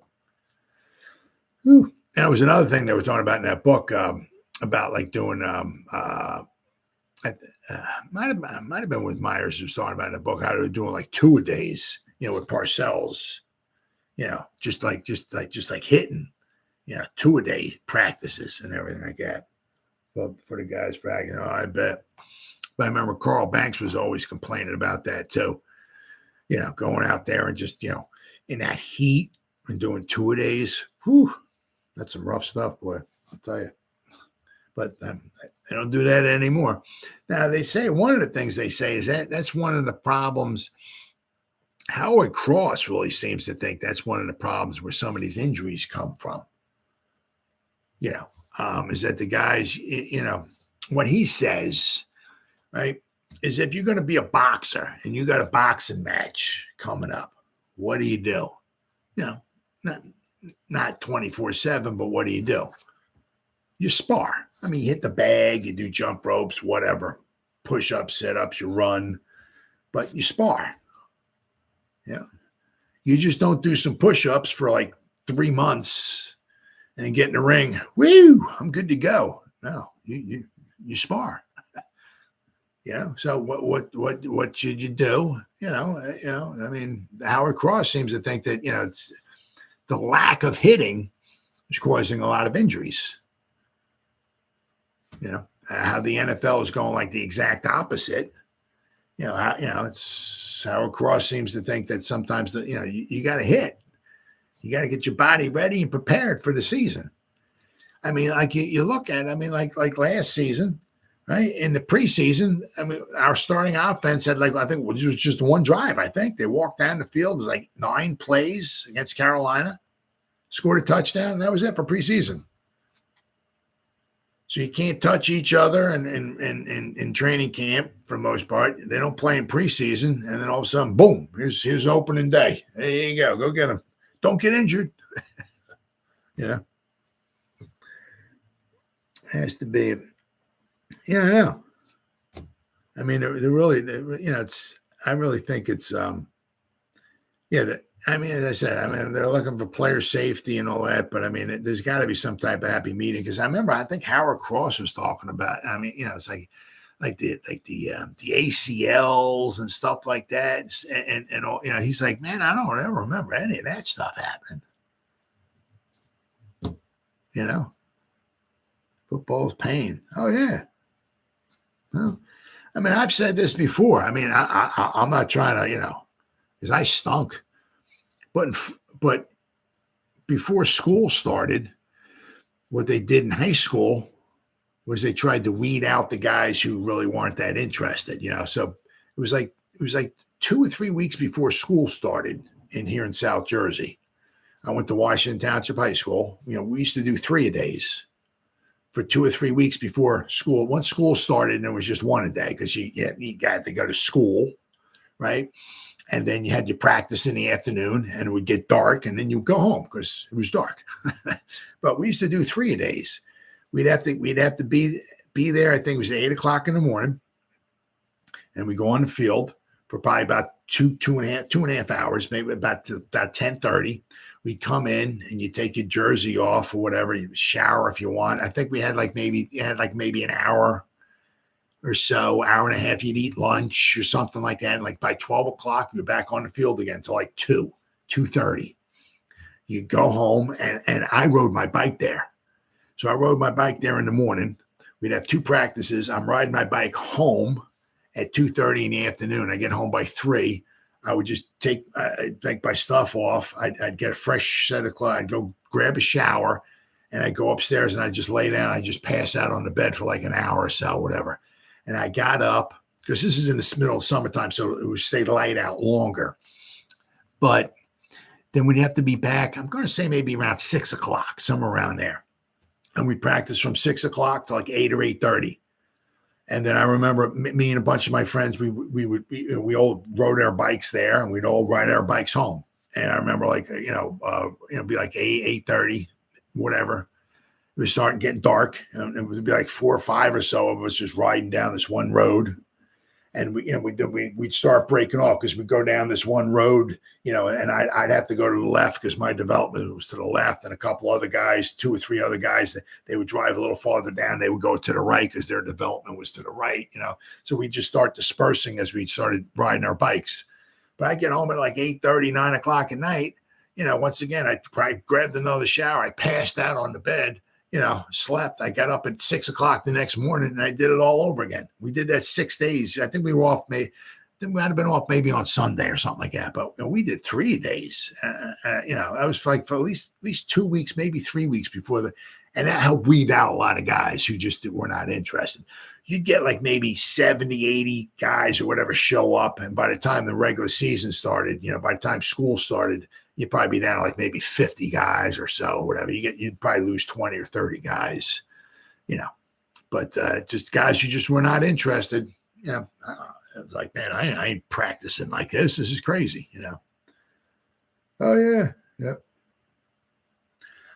S1: Whew. And it was another thing they were talking about in that book about like doing. Might have been with Myers who was talking about in the book how they were doing like 2-a-days, with Parcells, just like hitting, 2-a-day practices and everything like that. Well, for the guys practicing, I bet. But I remember Carl Banks was always complaining about that too. Going out there and just, in that heat and doing 2-a-days. Whew, that's some rough stuff, boy. I'll tell you. But they don't do that anymore. Now, they say one of the things they say is that's one of the problems. Howard Cross really seems to think that's one of the problems where some of these injuries come from. Is that the guys, what he says, right? Is if you're going to be a boxer and you got a boxing match coming up, what do you do? Not 24/7, but what do? You spar. I mean, you hit the bag, you do jump ropes, whatever, push-ups, sit-ups, you run, but you spar. Yeah. You just don't do some push-ups for like 3 months and then get in the ring. Woo, I'm good to go. No, you spar. So what should you do? I mean, Howard Cross seems to think that, it's the lack of hitting is causing a lot of injuries. How the NFL is going like the exact opposite. It's Howard Cross seems to think that sometimes that, you got to hit. You got to get your body ready and prepared for the season. I mean, like you look at, like last season, right? In the preseason, our starting offense had I think it was just one drive. I think they walked down the field. It was 9 plays against Carolina, scored a touchdown, and that was it for preseason. So you can't touch each other in training camp for the most part. They don't play in preseason, and then all of a sudden, boom! Here's opening day. There you go get them. Don't get injured. Has to be. Yeah, I know. I mean, they're really, it's. I really think it's. As I said, they're looking for player safety and all that, but there's got to be some type of happy medium because I think Howard Cross was talking about. It's like the ACLs and stuff like that, and all. He's like, man, I don't ever remember any of that stuff happening. Football's pain. Oh yeah. Well, I've said this before. I'm not trying to, because I stunk. But before school started, what they did in high school was they tried to weed out the guys who really weren't that interested. So it was like 2 or 3 weeks before school started here in South Jersey. I went to Washington Township High School. We used to do 3-a-days for 2 or 3 weeks before school. Once school started, and it was just 1 a day because you got to go to school, right? And then you had your practice in the afternoon, and it would get dark, and then you go home because it was dark. But we used to do 3-a-days. We'd have to be there. I think it was 8 o'clock in the morning, and we go on the field for probably about two and a half hours, maybe about 10:30. We come in and you take your jersey off or whatever, you shower if you want. I think we had maybe an hour or so, hour and a half. You'd eat lunch or something like that. And by 12 o'clock, you're back on the field again until 2:30. You go home and I rode my bike there. So I rode my bike there in the morning. We'd have 2 practices. I'm riding my bike home at 2:30 in the afternoon. I get home by 3. I would just take my stuff off. I'd get a fresh set of clothes. I'd go grab a shower, and I'd go upstairs, and I'd just lay down. I'd just pass out on the bed for an hour or so, whatever. And I got up, because this is in the middle of summertime, so it would stay light out longer. But then we'd have to be back, I'm going to say maybe around 6 o'clock, somewhere around there. And we'd practice from 6 o'clock to 8 or 8:30. And then I remember me and a bunch of my friends, we all rode our bikes there, and we'd all ride our bikes home. And I remember be 8:30, whatever. It was starting getting dark, and it would be 4 or 5 or so of us just riding down this one road. And we'd start breaking off because we'd go down this one road, and I'd have to go to the left because my development was to the left, and a couple other guys, 2 or 3 other guys, they would drive a little farther down. They would go to the right because their development was to the right, So we'd just start dispersing as we started riding our bikes. But I get home at 8:30, 9 o'clock at night. Once again, I probably grabbed another shower. I passed out on the bed. Slept. I got up at 6 o'clock the next morning, and I did it all over again. We did that 6 days. I think we were off. We might have been off maybe on Sunday or something like that. But we did 3 days. I was for at least 2 weeks, maybe 3 weeks before and that helped weed out a lot of guys who just were not interested. You'd get maybe 70, 80 guys or whatever show up, and by the time the regular season started, by the time school started, you'd probably be down to maybe 50 guys or so, or whatever. You'd probably lose 20 or 30 guys, but just guys who just were not interested. I was like, man, I ain't practicing like this. This is crazy, Oh yeah, yep.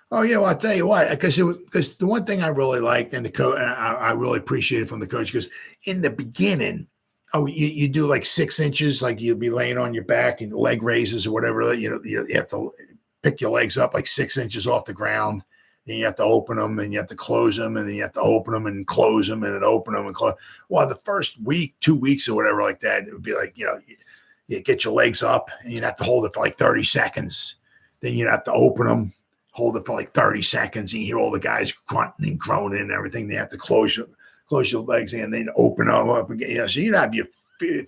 S1: Oh yeah, well, I'll tell you what, because the one thing I really liked, and the coach, I really appreciated from the coach, because in the beginning, you do 6 inches, you'll be laying on your back and leg raises or whatever. You have to pick your legs up 6 inches off the ground. and you have to open them, and you have to close them, and then you have to open them and close them, and then open them and close. Well, the first week, 2 weeks or whatever like that, it would be like, you get your legs up, and you'd have to hold it for like 30 seconds. Then you'd have to open them, hold it for like 30 seconds, and you hear all the guys grunting and groaning and everything. They have to close your legs and then open them up again. So you'd have your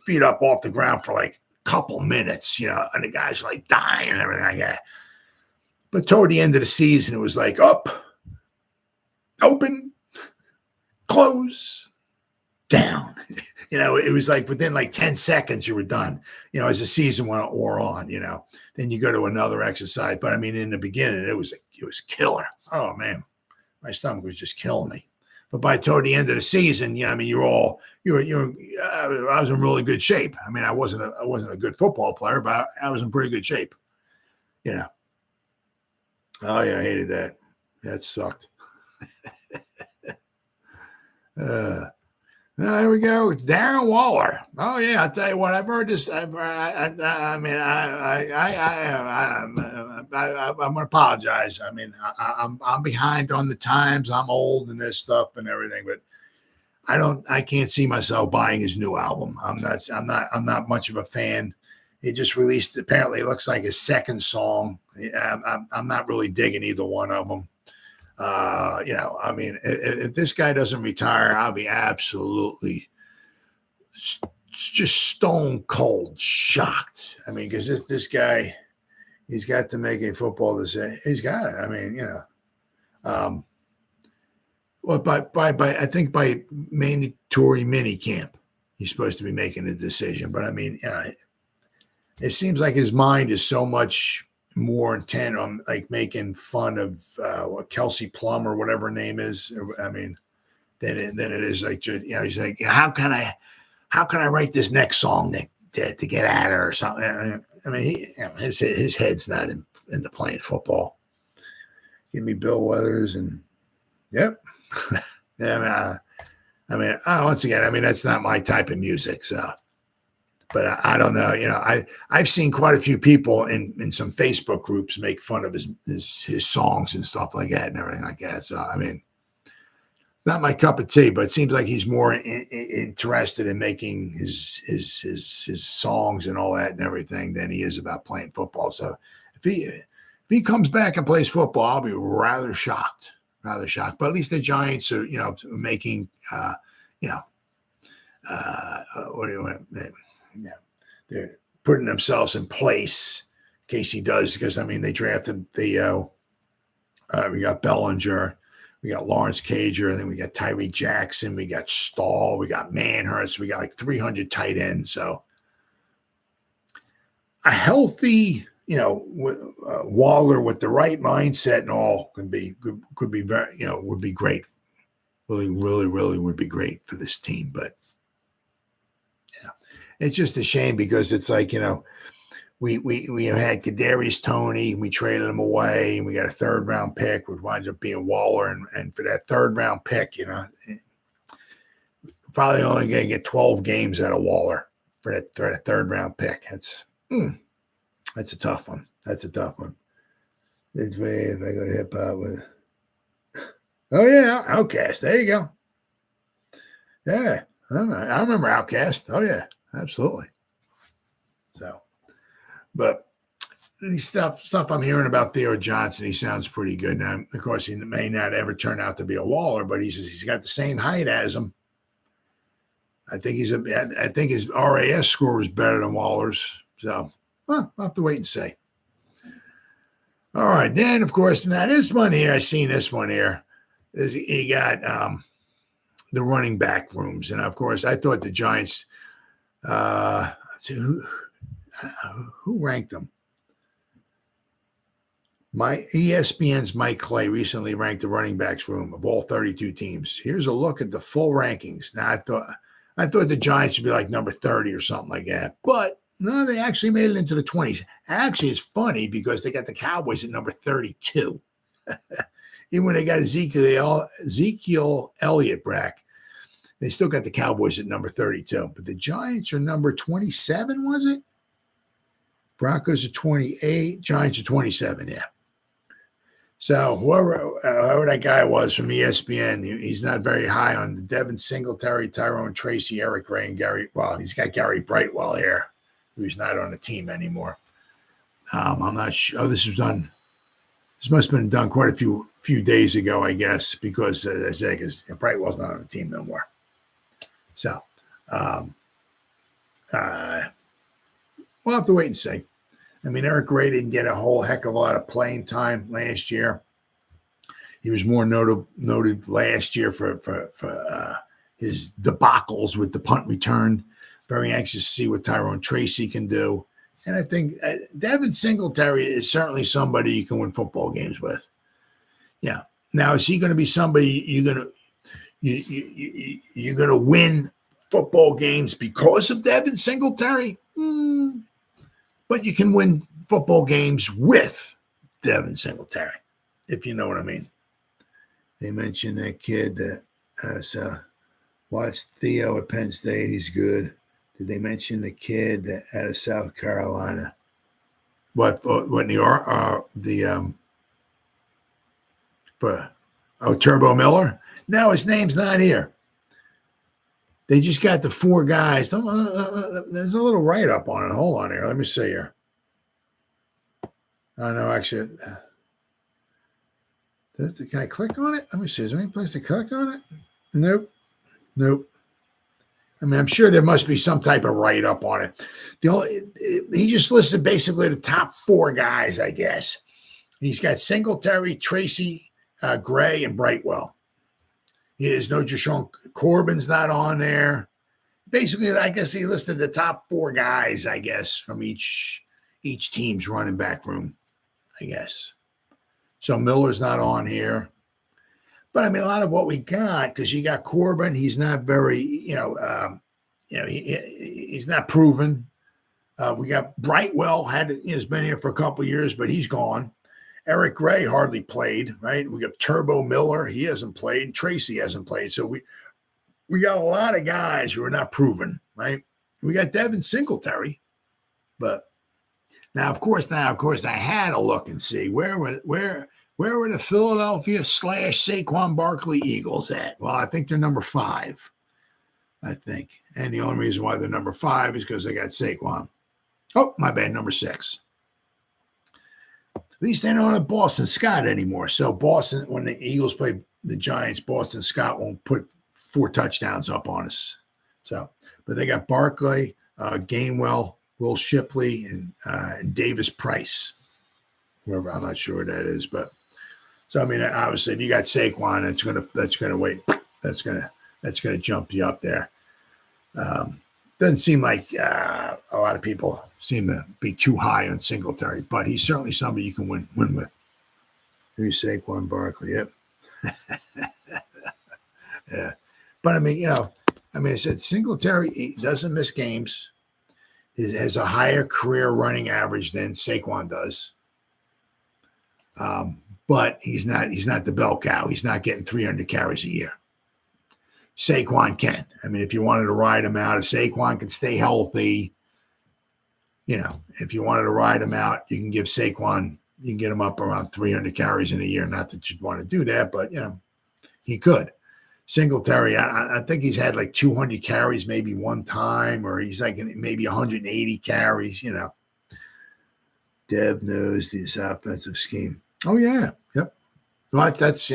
S1: feet up off the ground for like a couple minutes, and the guys like dying and everything like that. But toward the end of the season, it was like up, open, close, down. It was like within like 10 seconds you were done, as the season wore on, then you go to another exercise. But I mean, in the beginning, it was killer. Oh man, my stomach was just killing me. But toward the end of the season, I was in really good shape. I mean, I wasn't a good football player, but I was in pretty good shape. Oh yeah, I hated that. That sucked. Here we go. It's Darren Waller. Oh yeah, I'll tell you what. I've heard this. I'm going to apologize. I mean, I'm behind on the times. I'm old and this stuff and everything, but I can't see myself buying his new album. I'm not much of a fan. He just released, apparently it looks like his second song. I'm not really digging either one of them. I mean, if this guy doesn't retire, I'll be absolutely just stone cold shocked. I mean, because this guy, he's got to make a football decision. He's got it. I mean, well, I think by mandatory mini camp, he's supposed to be making a decision. But I mean, it seems like his mind is so much more intent on like making fun of Kelsey Plum or whatever her name is. I mean, than it is like, just, he's like, how can I write this next song to get at her or something? I mean, his head's not into playing football. Give me Bill Weathers and yep. Yeah, once again, I mean, that's not my type of music, so. But I don't know. I've seen quite a few people in some Facebook groups make fun of his songs and stuff like that and everything like that. So, I mean, not my cup of tea, but it seems like he's more interested in making his songs and all that and everything than he is about playing football. So if he comes back and plays football, I'll be rather shocked. But at least the Giants are, making, what do you want? Yeah, they're putting themselves in place in case he does. Because I mean, they drafted we got Bellinger, we got Lawrence Cager, and then we got Tyree Jackson, we got Stahl, we got Manhurst, we got like 300 tight ends. So a healthy, Waller with the right mindset and all could be very, would be great. Really, really, really would be great for this team, but. It's just a shame because it's like, we had Kadarius Toney, we traded him away, and we got a third-round pick, which winds up being Waller. And for that third-round pick, probably only going to get 12 games out of Waller for that third-round pick. That's a tough one. That's a tough one. It's me if I go to hip-hop with oh, yeah, Outkast. There you go. Yeah, I remember Outkast. Oh, yeah. Absolutely. So, but these stuff I'm hearing about Theo Johnson, he sounds pretty good. Now, of course, he may not ever turn out to be a Waller, but he's got the same height as him. I think his RAS score is better than Waller's. So, I'll have to wait and see. All right, then of course, now this one here, I seen this one here. He got the running back rooms, and of course, I thought the Giants. Who ranked them? My ESPN's Mike Clay recently ranked the running backs room of all 32 teams. Here's a look at the full rankings. Now I thought the Giants would be like number 30 or something like that, but no, they actually made it into the 20s. Actually, it's funny because they got the Cowboys at number 32. Even when they got Ezekiel Elliott back. They still got the Cowboys at number 32, but the Giants are number 27, was it? Broncos are 28, Giants are 27, yeah. So whoever that guy was from ESPN, he's not very high on the Devin Singletary, Tyrone Tracy, Eric Gray, and Gary. Well, he's got Gary Brightwell here, who's not on the team anymore. I'm not sure. Oh, this was done. This must have been done quite a few days ago, I guess, because as I said, because Brightwell's not on the team no more. So we'll have to wait and see. I mean, Eric Gray didn't get a whole heck of a lot of playing time last year. He was more noted last year for his debacles with the punt return. Very anxious to see what Tyrone Tracy can do. And I think Devin Singletary is certainly somebody you can win football games with. Yeah. Now, is he going to be somebody you're going to win football games because of Devin Singletary? But you can win football games with Devin Singletary, if you know what I mean. They mentioned that kid that watched Theo at Penn State. He's good. Did they mention the kid that out of South Carolina? Turbo Miller? No, his name's not here. They just got the four guys. There's a little write-up on it. Hold on here. Let me see here. Oh, no, actually. Can I click on it? Let me see. Is there any place to click on it? Nope. I mean, I'm sure there must be some type of write-up on it. He just listed basically the top four guys, I guess. He's got Singletary, Tracy, Gray, and Brightwell. There's no Jashawn Corbin's not on there. Basically, I guess he listed the top four guys, I guess, from each team's running back room, I guess. So Miller's not on here. But I mean, a lot of what we got, because you got Corbin, he's not very, he's not proven. We got Brightwell has been here for a couple of years, but he's gone. Eric Gray hardly played, right? We got Turbo Miller, he hasn't played, and Tracy hasn't played. So we got a lot of guys who are not proven, right? We got Devin Singletary, but now, of course, I had to look and see where were the Philadelphia / Saquon Barkley Eagles at? Well, I think they're number 5, I think. And the only reason why they're number 5 is because they got Saquon. Oh, my bad, number 6. At least they don't have Boston Scott anymore. So Boston, when the Eagles play the Giants, Boston Scott won't put 4 touchdowns up on us. So, but they got Barkley, Gainwell, Will Shipley, and Davis Price. Whoever, I'm not sure what that is, but so I mean, obviously, if you got Saquon, that's gonna wait. That's gonna jump you up there. Doesn't seem like a lot of people seem to be too high on Singletary, but he's certainly somebody you can win with. Here's Saquon Barkley. Yep. Yeah. But I mean, I said Singletary, he doesn't miss games. He has a higher career running average than Saquon does. But he's not the bell cow. He's not getting 300 carries a year. Saquon can. I mean, if you wanted to ride him out, if Saquon can stay healthy, if you wanted to ride him out, you can give Saquon, you can get him up around 300 carries in a year. Not that you'd want to do that, but, he could. Singletary, I think he's had like 200 carries maybe one time, or he's like maybe 180 carries, Dev knows this offensive scheme. Oh, yeah. Yep. Well, that's,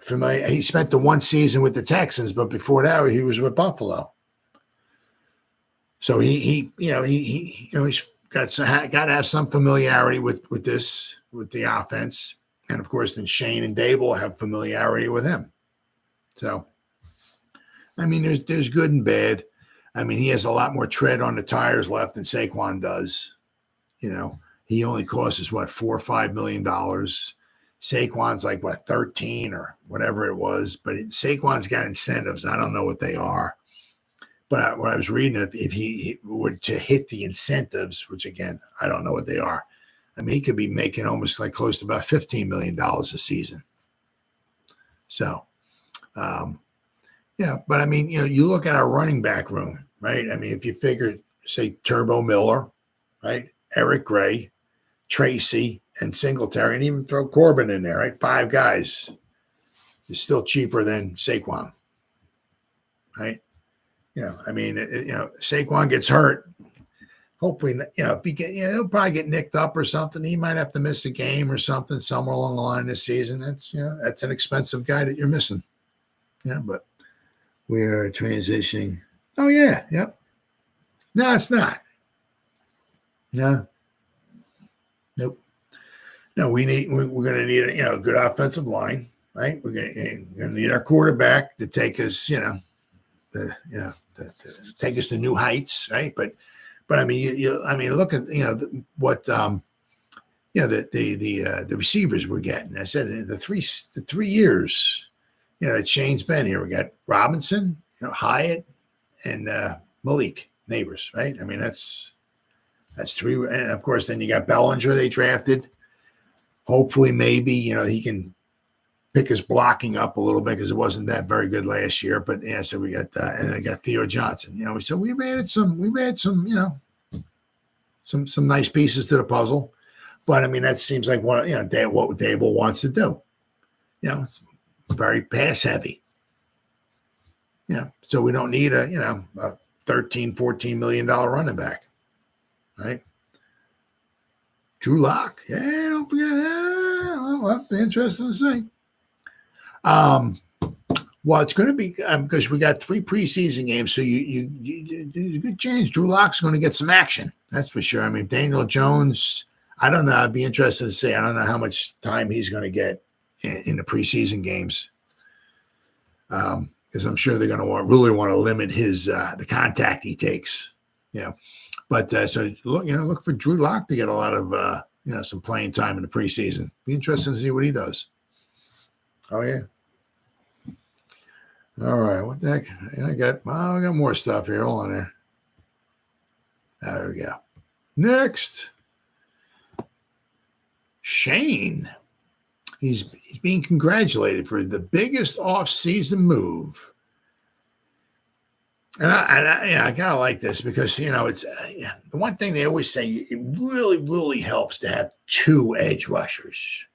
S1: familiar. He spent the one season with the Texans, but before that, he was with Buffalo. So he's got to have some familiarity with the offense. And, of course, then Shane and Dable have familiarity with him. So, I mean, there's good and bad. I mean, he has a lot more tread on the tires left than Saquon does. He only costs us, $4 or $5 million. Saquon's like, 13 or whatever it was. But Saquon's got incentives. I don't know what they are. But when I was reading it, if he were to hit the incentives, which, again, I don't know what they are, I mean, he could be making almost like close to about $15 million a season. So, yeah. But, I mean, you look at our running back room, right? I mean, if you figure, say, Turbo Miller, right, Eric Gray, Tracy, and Singletary, and even throw Corbin in there, right? 5 guys is still cheaper than Saquon, right? Saquon gets hurt. Hopefully, if he'll probably get nicked up or something. He might have to miss a game or something somewhere along the line this season. That's an expensive guy that you're missing. But we are transitioning. Oh yeah, yep. No, it's not. No. Nope. No, we're going to need a good offensive line, right? We're going to need our quarterback to take us, to take us to new heights, right? But I mean, look at what the receivers we're getting. I said the 3 years, that Shane's been here. We got Robinson, Hyatt, and Malik Neighbors, right? I mean, that's 3, and of course, then you got Bellinger they drafted. Hopefully, maybe he can pick his blocking up a little bit because it wasn't that very good last year. But so we got that, and I got Theo Johnson. So we've added some, some nice pieces to the puzzle. But I mean, that seems like what Dable wants to do. It's very pass heavy. So we don't need a $13-14 million running back, right? Drew Lock, don't forget. Well, interesting to see. Well, it's going to be because we got 3 preseason games, so you there's a good chance Drew Lock's going to get some action. That's for sure. I mean, Daniel Jones, I don't know. I'd be interested to see. I don't know how much time he's going to get in the preseason games, because I'm sure they're going to really want to limit his the contact he takes. But so look for Drew Lock to get a lot of some playing time in the preseason. Be interesting to see what he does. Oh yeah. All right, what the heck? I got more stuff here. Hold on there. There we go. Next, Shane. He's being congratulated for the biggest off-season move. And I kind of like this because, it's the one thing they always say, it really, really helps to have 2 edge rushers,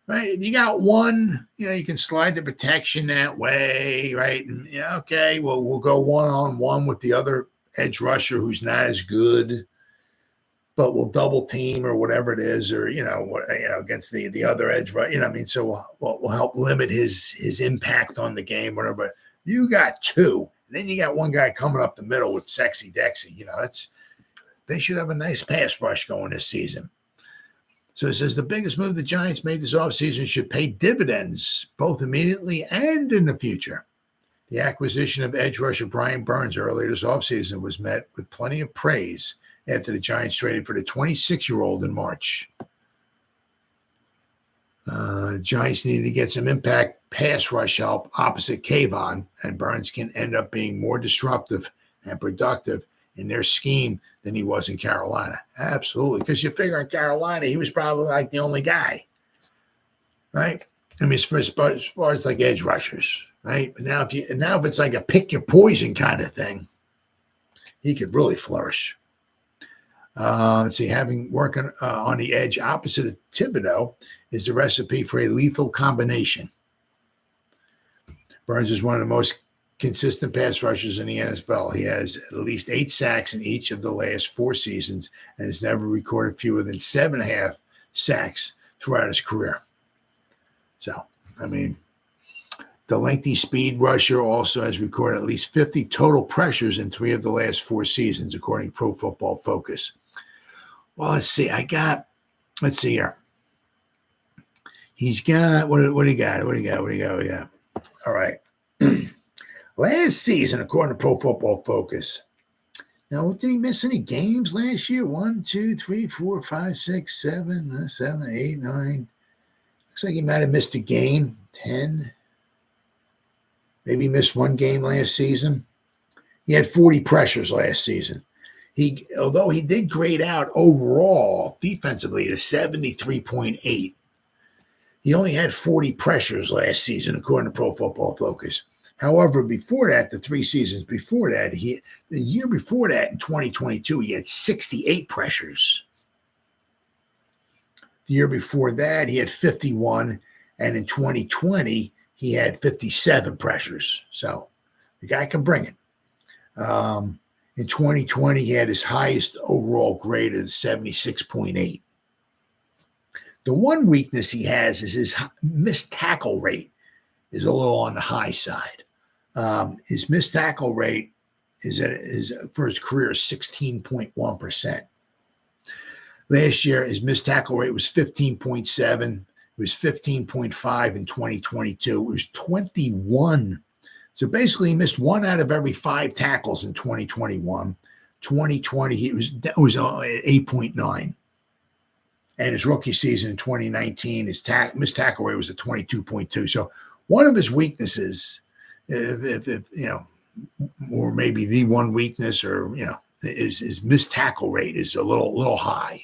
S1: right? If you got one, you can slide the protection that way, right? And okay, well, we'll go 1-on-1 with the other edge rusher who's not as good, but we'll double team or whatever it is, or, against the other edge, right? So we'll help limit his impact on the game, whatever. You got 2. Then you got one guy coming up the middle with Sexy Dexy. They should have a nice pass rush going this season. So it says the biggest move the Giants made this offseason should pay dividends, both immediately and in the future. The acquisition of edge rusher Brian Burns earlier this offseason was met with plenty of praise after the Giants traded for the 26-year-old in March. Giants needed to get some impact pass rush help opposite Kayvon, and Burns can end up being more disruptive and productive in their scheme than he was in Carolina. Absolutely, because you figure in Carolina, he was probably like the only guy, right? I mean, as far as like edge rushers, right? But now if it's like a pick your poison kind of thing, he could really flourish. Let's see, having working on the edge opposite of Thibodeau is the recipe for a lethal combination. Burns is one of the most consistent pass rushers in the NFL. He has at least 8 sacks in each of the last 4 seasons and has never recorded fewer than 7.5 sacks throughout his career. So, the lengthy speed rusher also has recorded at least 50 total pressures in 3 of the last 4 seasons, according to Pro Football Focus. Well, let's see. Let's see here. He's got, what do you got? All right. Last season, according to Pro Football Focus. Now, did he miss any games last year? 1, 2, 3, 4, 5, 6, 7, 8, 9. Looks like he might have missed a game. 10. Maybe missed 1 game last season. He had 40 pressures last season. Although he did grade out overall defensively to 73.8. He only had 40 pressures last season, according to Pro Football Focus. However, before that, the 3 seasons before that, the year before that in 2022, he had 68 pressures. The year before that, he had 51. And in 2020, he had 57 pressures. So the guy can bring it. In 2020, he had his highest overall grade of 76.8. The one weakness he has is his missed tackle rate is a little on the high side. His missed tackle rate is for his career 16.1%. Last year, his missed tackle rate was 15.7. It was 15.5 in 2022. It was 21. So basically, he missed 1 out of every 5 tackles in 2021. 2020, it was 8.9. And his rookie season in 2019, his missed tackle rate was at 22.2. So one of his weaknesses, if you know, or maybe the one weakness, or you know, is his missed tackle rate is a little high.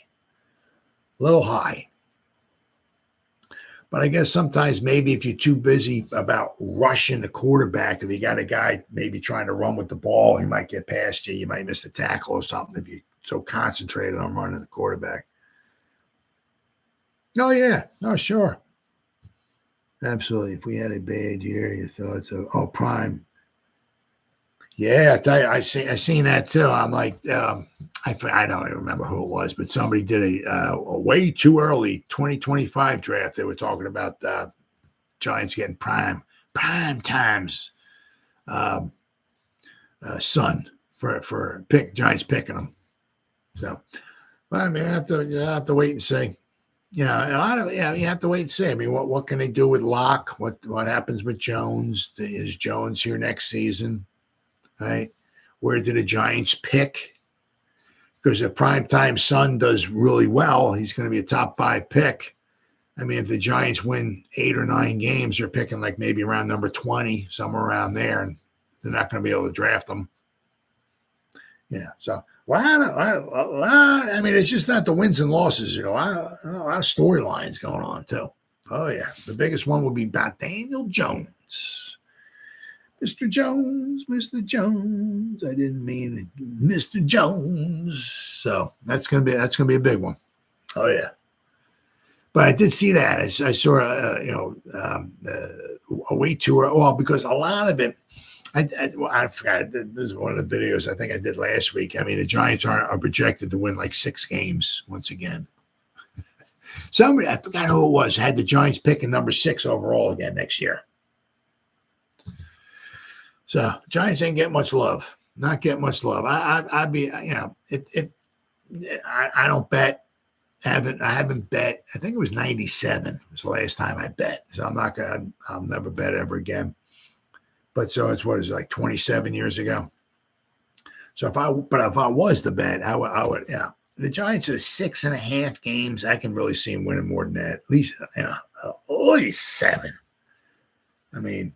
S1: But I guess sometimes maybe if you're too busy about rushing the quarterback, if you got a guy maybe trying to run with the ball, he might get past you. You might miss the tackle or something if you're so concentrated on running the quarterback. Oh, yeah. Oh, sure. Absolutely. If we had a bad year, your thoughts of, Prime. Yeah, I tell you, I seen that too. I'm like, I don't even remember who it was, but somebody did a way too early 2025 draft. They were talking about Giants getting prime times son for Giants picking them. So, well, I mean, you have to wait and see. You know, a lot of you have to wait and see. I mean, what can they do with Locke? What happens with Jones? Is Jones here next season? Right? Where do the Giants pick? Because if primetime son does really well, he's going to be a top 5 pick. I mean, if the Giants win 8 or 9 games, they're picking like maybe around number 20, somewhere around there, and they're not going to be able to draft them. Yeah, so a lot. I mean, it's just not the wins and losses. You know, a lot of storylines going on too. Oh yeah, the biggest one would be about Daniel Jones. Mr. Jones. I didn't mean Mr. Jones. So that's gonna be a big one. Oh yeah. But I did see that. I saw a way too early. Well, because a lot of it, I forgot. This is one of the videos I think I did last week. I mean, the Giants are projected to win like 6 games once again. Somebody, I forgot who it was, had the Giants picking number 6 overall again next year. So Giants ain't getting much love. Not getting much love. I'd be, you know, I don't bet. I haven't bet. I think it was 97 was the last time I bet. So I'll never bet ever again. But so it's like 27 years ago. So if I was the bet, I would, yeah. The Giants are 6.5 games. I can really see them winning more than that. At least 7. I mean,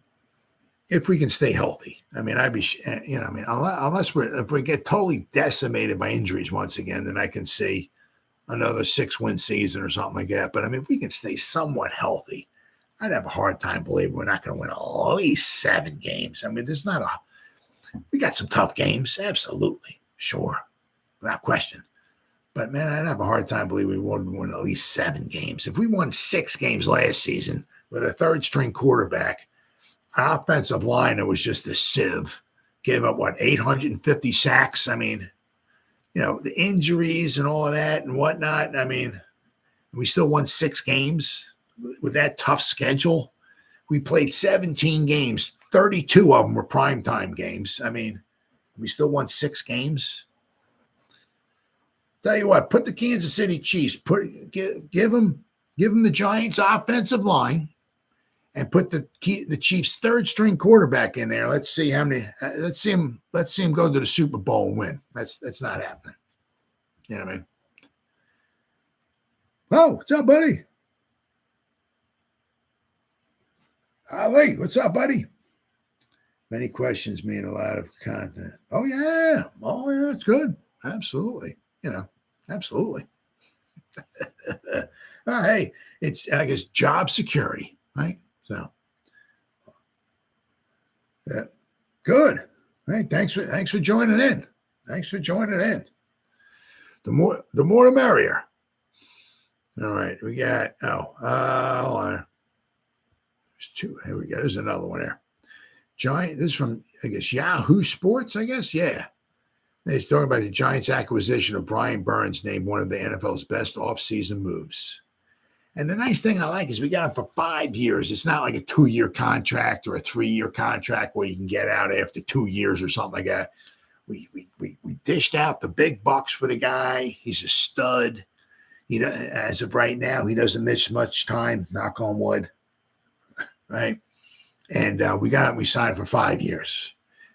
S1: if we can stay healthy. I mean, I'd be, you know, I mean, unless if we get totally decimated by injuries once again, then I can see another 6-win season or something like that. But I mean, if we can stay somewhat healthy, I'd have a hard time believing we're not going to win at least 7 games. I mean, we got some tough games. Absolutely. Sure. Without question. But man, I'd have a hard time believing we won't win at least 7 games. If we won 6 games last season with a 3rd-string quarterback, our offensive line, it was just a sieve. Gave up, 850 sacks? I mean, you know, the injuries and all of that and whatnot. I mean, we still won 6 games with that tough schedule. We played 17 games. 32 of them were primetime games. I mean, we still won 6 games. Tell you what, put the Kansas City Chiefs, give them the Giants' offensive line, and put the Chiefs' 3rd-string quarterback in there. Let's see how many. Let's see him go to the Super Bowl and win. That's not happening. You know what I mean? Oh, what's up, buddy? Ali, what's up, buddy? Many questions mean a lot of content. Oh yeah, it's good. Absolutely. You know, absolutely. Hey, it's, I guess, job security, right? So, yeah, good. Hey, thanks for joining in. Thanks for joining in. The more the merrier. All right, we got, hold on. There's two. Here we go. There's another one there. Giant, this is from, I guess, Yahoo Sports, I guess. Yeah. He's talking about the Giants' acquisition of Brian Burns, named one of the NFL's best offseason moves. And the nice thing I like is we got him for 5 years. It's not like a 2-year contract or a 3-year contract where you can get out after 2 years or something like that. We dished out the big bucks for the guy. He's a stud. As of right now, he doesn't miss much time, knock on wood, right? And we signed for 5 years.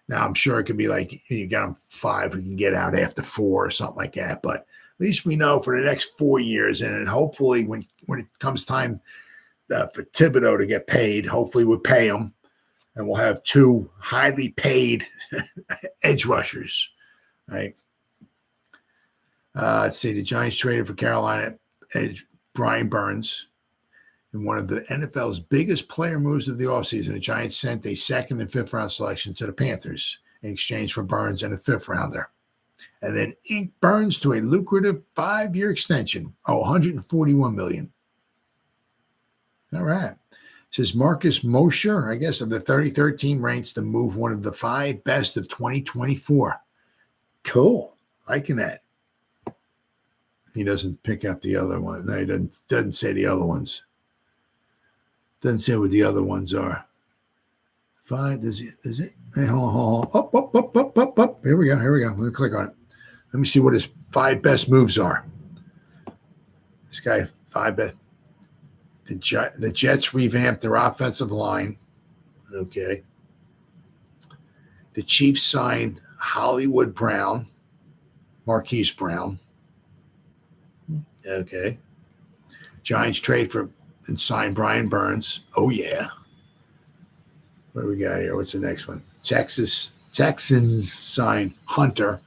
S1: Now, I'm sure it could be like you got him 5, we can get out after 4 or something like that. But at least we know for the next 4 years, and then hopefully when it comes time for Thibodeau to get paid, hopefully we'll pay him, and we'll have 2 highly paid edge rushers, right? Let's see. The Giants traded for Carolina edge Brian Burns. In one of the NFL's biggest player moves of the offseason, the Giants sent a 2nd and 5th round selection to the Panthers in exchange for Burns and a 5th rounder. And then inked Burns to a lucrative 5-year extension, $141 million. All right. It says Marcus Mosher, I guess, of the 33rd team ranks to move one of the 5 best of 2024. Cool. Liking that. He doesn't pick up the other one. No, he doesn't say the other ones. Doesn't say what the other ones are. 5, does it? Hey, hold on. Up. Here we go. Let me click on it. Let me see what his 5 best moves are. This guy, 5 best. The Jets revamped their offensive line. Okay. The Chiefs signed Hollywood Brown, Marquise Brown. Okay. Giants trade for and signed Brian Burns. Oh, yeah. What do we got here? What's the next one? Texans signed Hunter,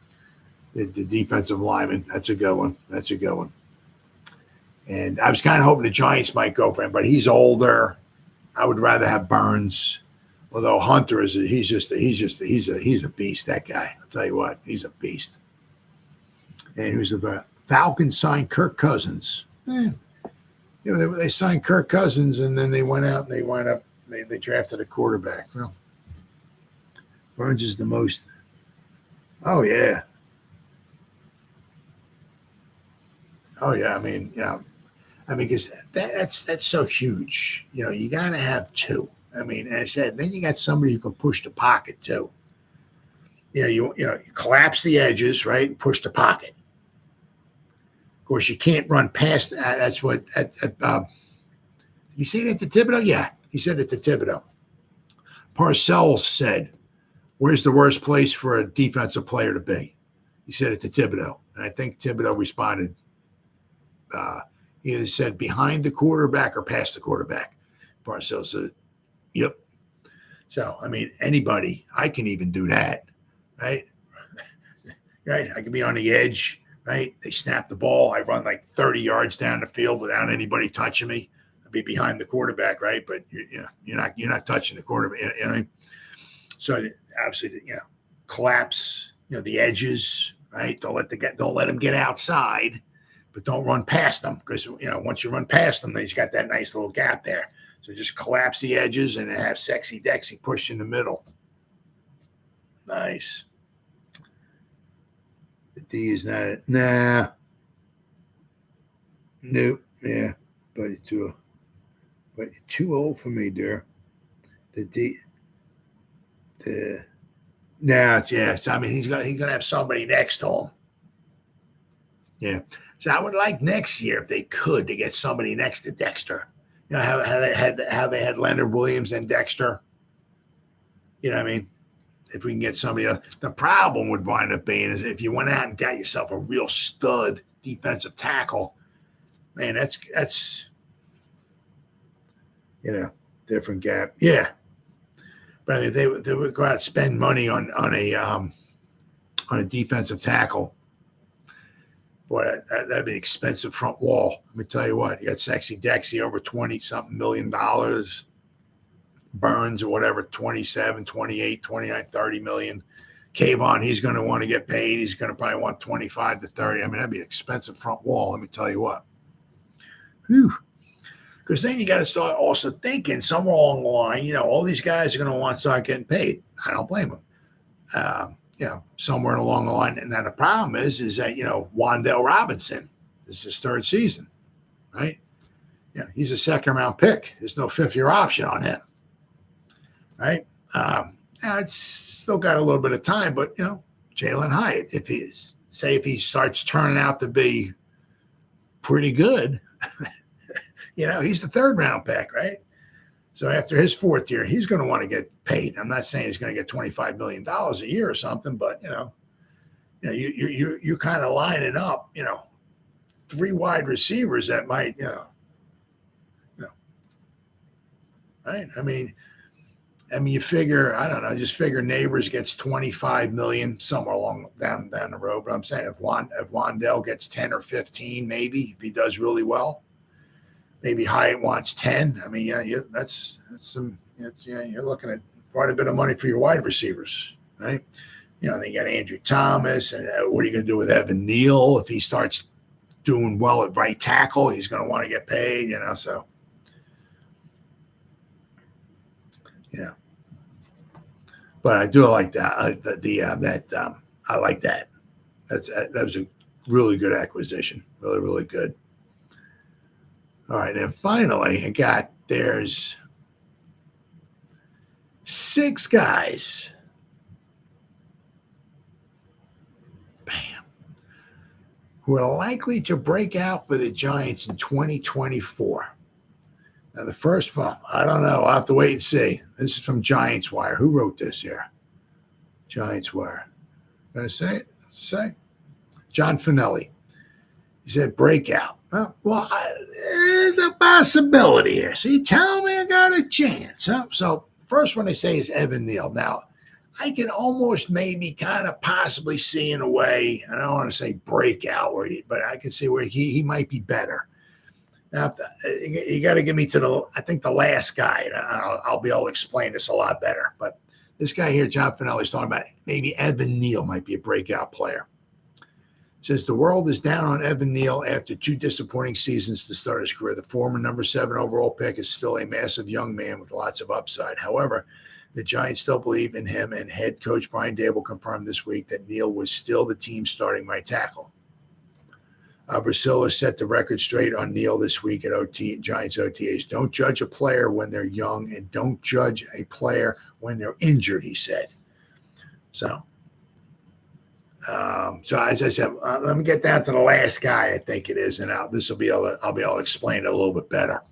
S1: the defensive lineman. That's a good one. And I was kind of hoping the Giants might go for him, but he's older. I would rather have Burns. Although Hunter he's a beast, that guy. I'll tell you what, he's a beast. And who's the Falcons signed Kirk Cousins. They signed Kirk Cousins, and then they went out and they drafted a quarterback. Well, Burns is the most. Oh yeah. I mean, because that's so huge. You got to have 2. I mean, and I said, then you got somebody who can push the pocket too. You collapse the edges, right, and push the pocket. Of course, you can't run past. That's what. You say that to Thibodeau? Yeah, he said it to Thibodeau. Parcells said, "Where's the worst place for a defensive player to be?" He said it to Thibodeau, and I think Thibodeau responded. He either said behind the quarterback or past the quarterback. Parcells said, "Yep." So, I mean, anybody, I can even do that, right? Right? I can be on the edge. Right? They snap the ball. I run like 30 yards down the field without anybody touching me. I'd be behind the quarterback, right? But you're not touching the quarterback. You know what I mean? So obviously, collapse. The edges, right? Don't let them get outside, but don't run past them because once you run past them, he's got that nice little gap there. So just collapse the edges and then have Sexy Dexy push in the middle. Nice. The D is not nah. Nope. Yeah. But you're too old for me, dear. The D. So I mean he's gonna have somebody next to him. Yeah. So I would like next year if they could to get somebody next to Dexter. How they had Leonard Williams and Dexter. You know what I mean? If we can get somebody else. The problem would wind up being is if you went out and got yourself a real stud defensive tackle, man, that's different gap. Yeah. But I mean, they would go out and spend money on a defensive tackle. Boy, that'd be an expensive front wall. Let me tell you what, you got Sexy Dexy over 20-something million dollars. Burns or whatever, 27, 28, 29, 30 million. Kayvon, he's going to want to get paid. He's going to probably want 25 to 30. I mean, that'd be an expensive front wall. Let me tell you what. Because then you got to start also thinking somewhere along the line, all these guys are going to want to start getting paid. I don't blame them. Somewhere along the line. And now the problem is that, Wan'Dale Robinson, this is his third season, right? He's a second-round pick. There's no fifth-year option on him, right? It's still got a little bit of time, but, Jalen Hyatt, if he starts turning out to be pretty good, he's the third-round pick, right? So after his fourth year, he's going to want to get paid. I'm not saying he's going to get $25 million a year or something, but, you're kind of lining up, 3 wide receivers that might, right? I mean, you figure, I don't know, just figure Neighbors gets $25 million somewhere along down the road. But I'm saying if Wan'Dale gets 10 or 15, maybe if he does really well, maybe Hyatt wants 10. I mean, that's some. You're looking at quite a bit of money for your wide receivers, right? Then you got Andrew Thomas, and what are you going to do with Evan Neal if he starts doing well at right tackle? He's going to want to get paid, So. But I do like that. I like that. That was a really good acquisition. Really, really good. All right, and finally, there's 6 guys. Bam. Who are likely to break out for the Giants in 2024. Now, the first one, I don't know. I'll have to wait and see. This is from Giants Wire. Who wrote this here? Giants Wire. Going to say it? John Finelli. He said, breakout. Well, there's a possibility here. See, tell me I got a chance. Huh? So, the first one they say is Evan Neal. Now, I can almost maybe kind of possibly see in a way, I don't want to say breakout, but I can see where he might be better. Now, you got to get me to the last guy. I'll be able to explain this a lot better. But this guy here, John Finelli, is talking about maybe Evan Neal might be a breakout player. Says the world is down on Evan Neal after 2 disappointing seasons to start his career. The former number 7 overall pick is still a massive young man with lots of upside. However, the Giants still believe in him, and head coach Brian Daboll confirmed this week that Neal was still the team's starting right tackle. Brasilla set the record straight on Neal this week at Giants OTAs. Don't judge a player when they're young, and don't judge a player when they're injured, he said. So as I said, let me get down to the last guy, I think it is, and I'll be able to explain it a little bit better.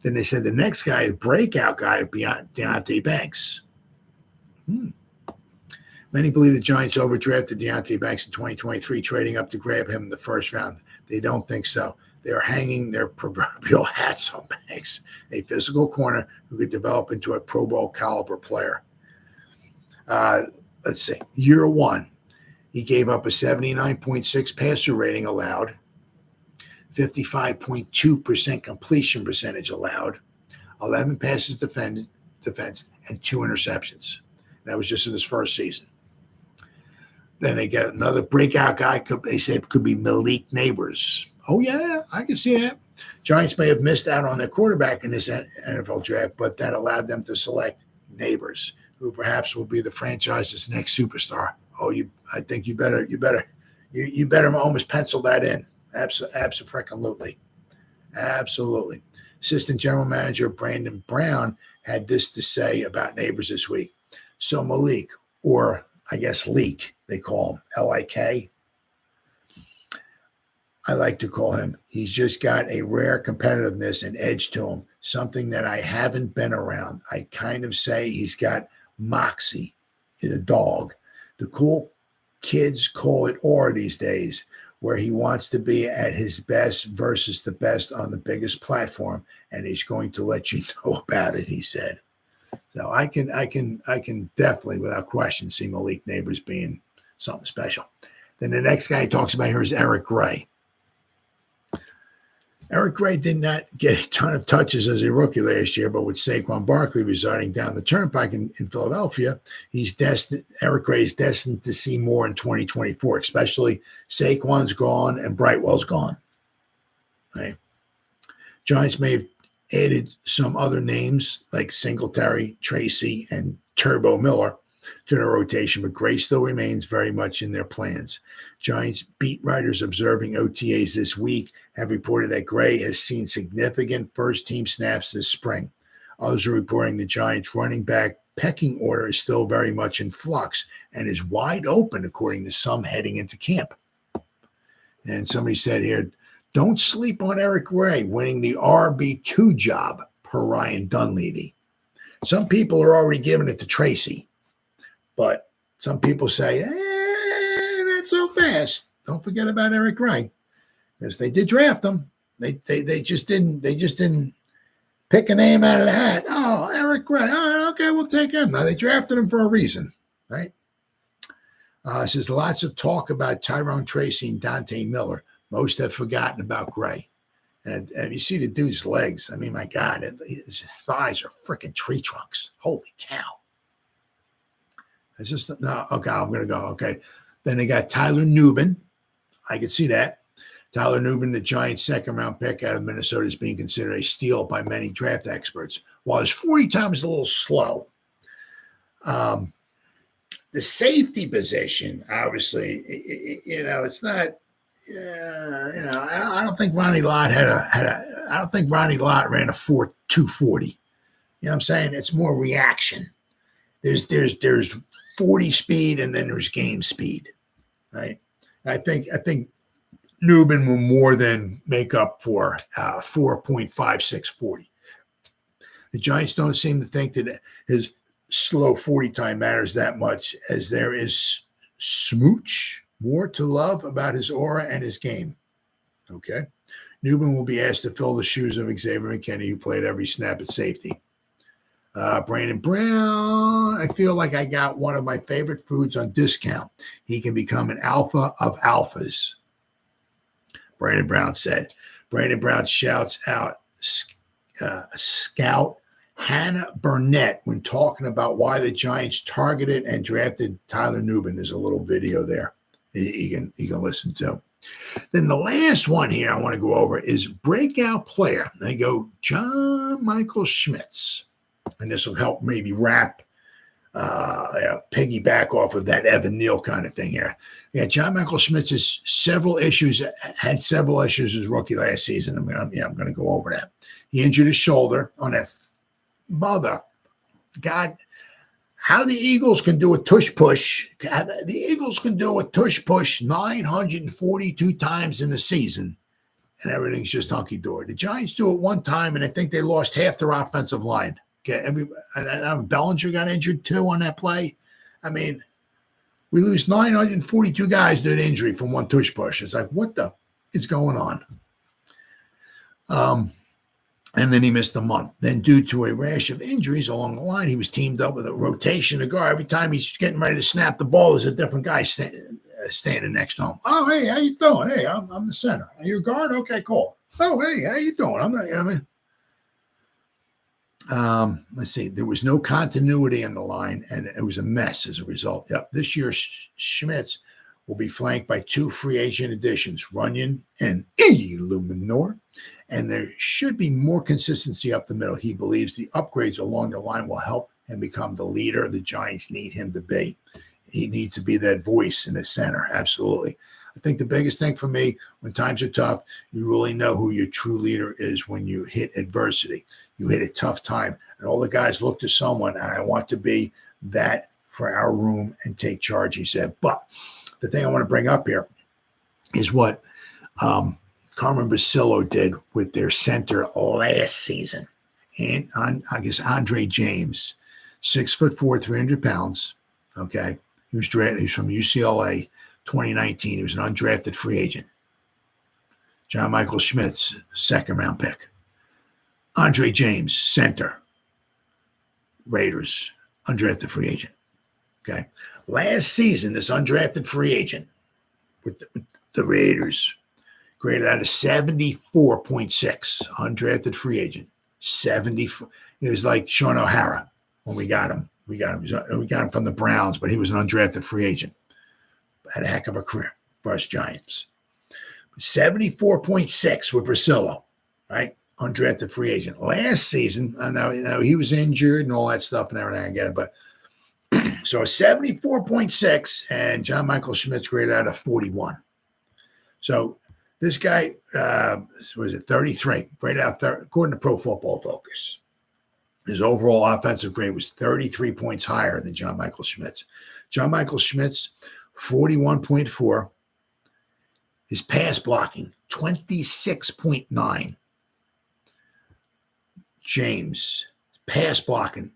S1: Then they said the next guy, the breakout guy, beyond Deonte Banks. Many believe the Giants overdrafted Deonte Banks in 2023, trading up to grab him in the first round. They don't think so. They're hanging their proverbial hats on Banks, a physical corner who could develop into a Pro Bowl caliber player. Let's see. Year 1, he gave up a 79.6 passer rating allowed, 55.2% completion percentage allowed, 11 passes defense, and 2 interceptions. That was just in his first season. Then they get another breakout guy. They said could be Malik Neighbors. Oh, yeah, I can see that. Giants may have missed out on their quarterback in this NFL draft, but that allowed them to select Neighbors, who perhaps will be the franchise's next superstar. Oh, I think you better almost pencil that in. Absolutely. Assistant General Manager Brandon Brown had this to say about Neighbors this week. So Malik, or I guess Leak, they call him, L-I-K. I like to call him. He's just got a rare competitiveness and edge to him, something that I haven't been around. I kind of say he's got moxie in a dog. The cool kids call it aura these days, where he wants to be at his best versus the best on the biggest platform, and he's going to let you know about it, he said. So I can definitely, without question, see Malik Neighbors being something special. Then the next guy he talks about here is Eric Gray. Eric Gray did not get a ton of touches as a rookie last year, but with Saquon Barkley residing down the turnpike in Philadelphia, Eric Gray is destined to see more in 2024, especially Saquon's gone and Brightwell's gone. Right? Giants may have added some other names like Singletary, Tracy, and Turbo Miller to their rotation, but Gray still remains very much in their plans. Giants beat writers observing OTAs this week have reported that Gray has seen significant first-team snaps this spring. Others are reporting the Giants' running back pecking order is still very much in flux and is wide open, according to some heading into camp. And somebody said here, don't sleep on Eric Gray winning the RB2 job, per Ryan Dunleavy. Some people are already giving it to Tracy, but some people say, not so fast. Don't forget about Eric Gray, because they did draft him. They just didn't pick a name out of the hat. Oh, Eric Gray. Oh, okay, we'll take him. Now, they drafted him for a reason, right? It says lots of talk about Tyrone Tracy and Dante Miller. Most have forgotten about Gray. And you see the dude's legs. I mean, my God, his thighs are freaking tree trunks. Holy cow. It's just, no, okay, I'm going to go. Okay. Then they got Tyler Nubin. I can see that. Tyler Nubin, the Giants' second-round pick out of Minnesota, is being considered a steal by many draft experts. While his 40 time is a little slow, the safety position, obviously, it's not. I don't think Ronnie Lott I don't think Ronnie Lott ran a 240. You know what I'm saying? It's more reaction. There's 40 speed and then there's game speed, right? I think Nubin will more than make up for 4.5640. The Giants don't seem to think that his slow 40 time matters that much, as there is smooch more to love about his aura and his game. Okay. Nubin will be asked to fill the shoes of Xavier McKinney, who played every snap at safety. Brandon Brown, I feel like I got one of my favorite foods on discount. He can become an alpha of alphas, Brandon Brown said. Brandon Brown shouts out scout Hannah Burnett when talking about why the Giants targeted and drafted Tyler Nubin. There's a little video there you can listen to. Then the last one here I want to go over is breakout player. And I go John Michael Schmitz. And this will help maybe piggyback off of that Evan Neal kind of thing here. Yeah, John Michael Schmitz had several issues as rookie last season. I'm going to go over that. He injured his shoulder on that God, how the Eagles can do a tush push. The Eagles can do a tush push 942 times in the season, and everything's just hunky-dory. The Giants do it one time, and I think they lost half their offensive line. Okay, Bellinger got injured too on that play. I mean, we lose 942 guys due to injury from one tush push. It's like, what the is going on? And then he missed a month. Then, due to a rash of injuries along the line, he was teamed up with a rotation to guard. Every time he's getting ready to snap the ball, there's a different guy standing next to him. Oh, hey, how you doing? Hey, I'm the center. Are you a guard? Okay, cool. Oh, hey, how you doing? I'm not. You know what I mean? Let's see. There was no continuity in the line, and it was a mess as a result. Yep. This year, Schmitz will be flanked by two free agent additions, Runyon and Illuminor, and there should be more consistency up the middle. He believes the upgrades along the line will help him become the leader the Giants need him to be. He needs to be that voice in the center. Absolutely. I think the biggest thing for me, when times are tough, you really know who your true leader is when you hit adversity. You hit a tough time, and all the guys look to someone, and I want to be that for our room and take charge, he said. But the thing I want to bring up here is what Carmen Basillo did with their center last season. And I guess Andre James, 6'4", 300 pounds. Okay. He's from UCLA, 2019. He was an undrafted free agent. John Michael Schmitz, second round pick. Andre James, center. Raiders, undrafted free agent. Okay. Last season, this undrafted free agent with the Raiders graded out of 74.6, undrafted free agent. 74. He was like Sean O'Hara when we got him. We got him from the Browns, but he was an undrafted free agent. Had a heck of a career for us Giants. 74.6 with Brasillo, right? undrafted free agent. Last season, I know he was injured and all that stuff and everything. I get it, but so a 74.6, and John Michael Schmitz graded out of 41. So this guy was it 33, graded out according to Pro Football Focus. His overall offensive grade was 33 points higher than John Michael Schmitz. John Michael Schmitz, 41.4. His pass blocking, 26.9. James, pass blocking,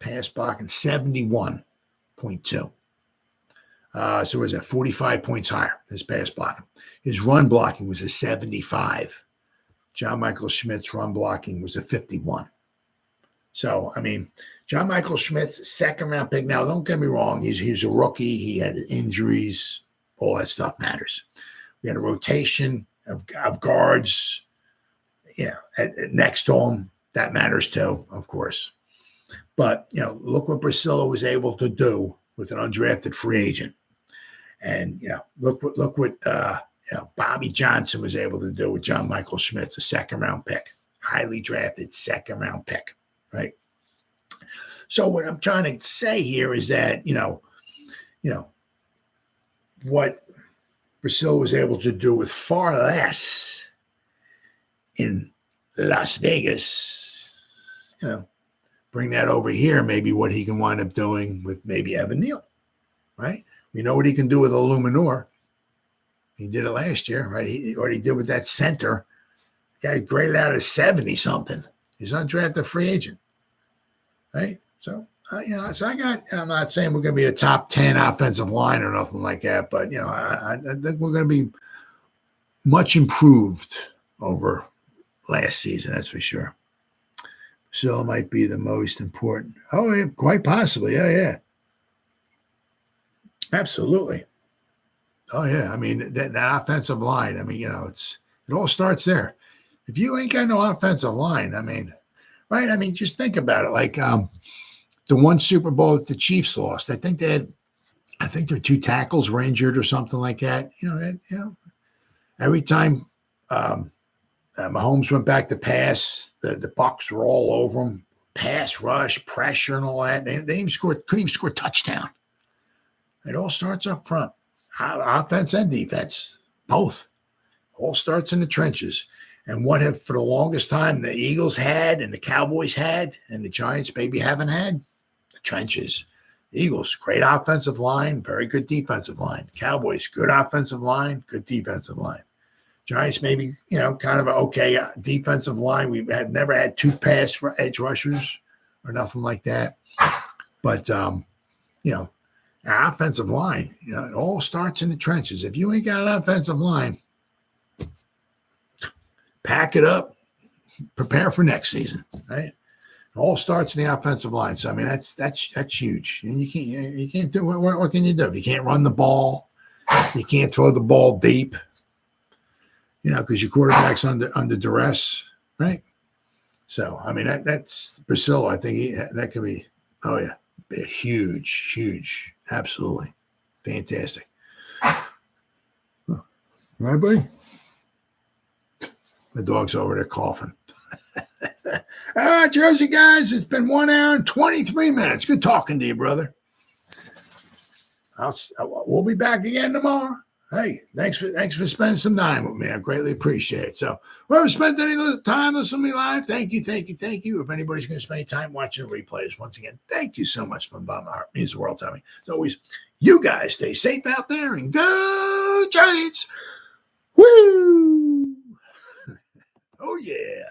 S1: 71.2. So was that 45 points higher, his pass blocking. His run blocking was a 75. John Michael Schmidt's run blocking was a 51. So, I mean, John Michael Schmidt's second round pick. Now, don't get me wrong. He's a rookie. He had injuries. All that stuff matters. We had a rotation of guards, next to him. That matters too, of course. But, look what Priscilla was able to do with an undrafted free agent. And, look what Bobby Johnson was able to do with John Michael Schmitz, a second-round pick, highly drafted second-round pick, right? So what I'm trying to say here is that, what Priscilla was able to do with far less in Las Vegas, bring that over here, maybe what he can wind up doing with maybe Evan Neal, right? We know what he can do with Illuminor. He did it last year, right? He did with that center. Guy graded out as 70-something. He's undrafted free agent, right? So, I'm not saying we're going to be a top 10 offensive line or nothing like that, but, I think we're going to be much improved over last season, that's for sure. So might be the most important. Oh, yeah, quite possibly. Yeah. Absolutely. Oh, yeah. I mean, that offensive line, it all starts there. If you ain't got no offensive line, right? Just think about it. Like the one Super Bowl that the Chiefs lost, I think their two tackles were injured or something like that. Every time Mahomes went back to pass, the Bucs were all over him. Pass rush, pressure, and all that. They couldn't even score a touchdown. It all starts up front, offense and defense, both. All starts in the trenches. And what have for the longest time the Eagles had and the Cowboys had and the Giants maybe haven't had? The trenches. The Eagles, great offensive line, very good defensive line. Cowboys, good offensive line, good defensive line. Giants maybe, kind of an okay defensive line. We've never had two pass edge rushers or nothing like that. But, our offensive line, it all starts in the trenches. If you ain't got an offensive line, pack it up, prepare for next season, right? It all starts in the offensive line. So, that's huge. And you can't do what can you do? You can't run the ball. You can't throw the ball deep. Because your quarterback's under duress, right? So, that's Priscilla. I think that could be, be a huge, absolutely fantastic. All right, buddy? The dog's over there coughing. All right, Jersey guys, it's been 1 hour and 23 minutes. Good talking to you, brother. We'll be back again tomorrow. Hey, thanks for spending some time with me. I greatly appreciate it. So, whoever spent any time listening to me live, thank you. If anybody's going to spend any time watching the replays, once again, thank you so much from the bottom of my heart. It means the world to me. As always, you guys stay safe out there and go Giants. Woo! Oh, yeah.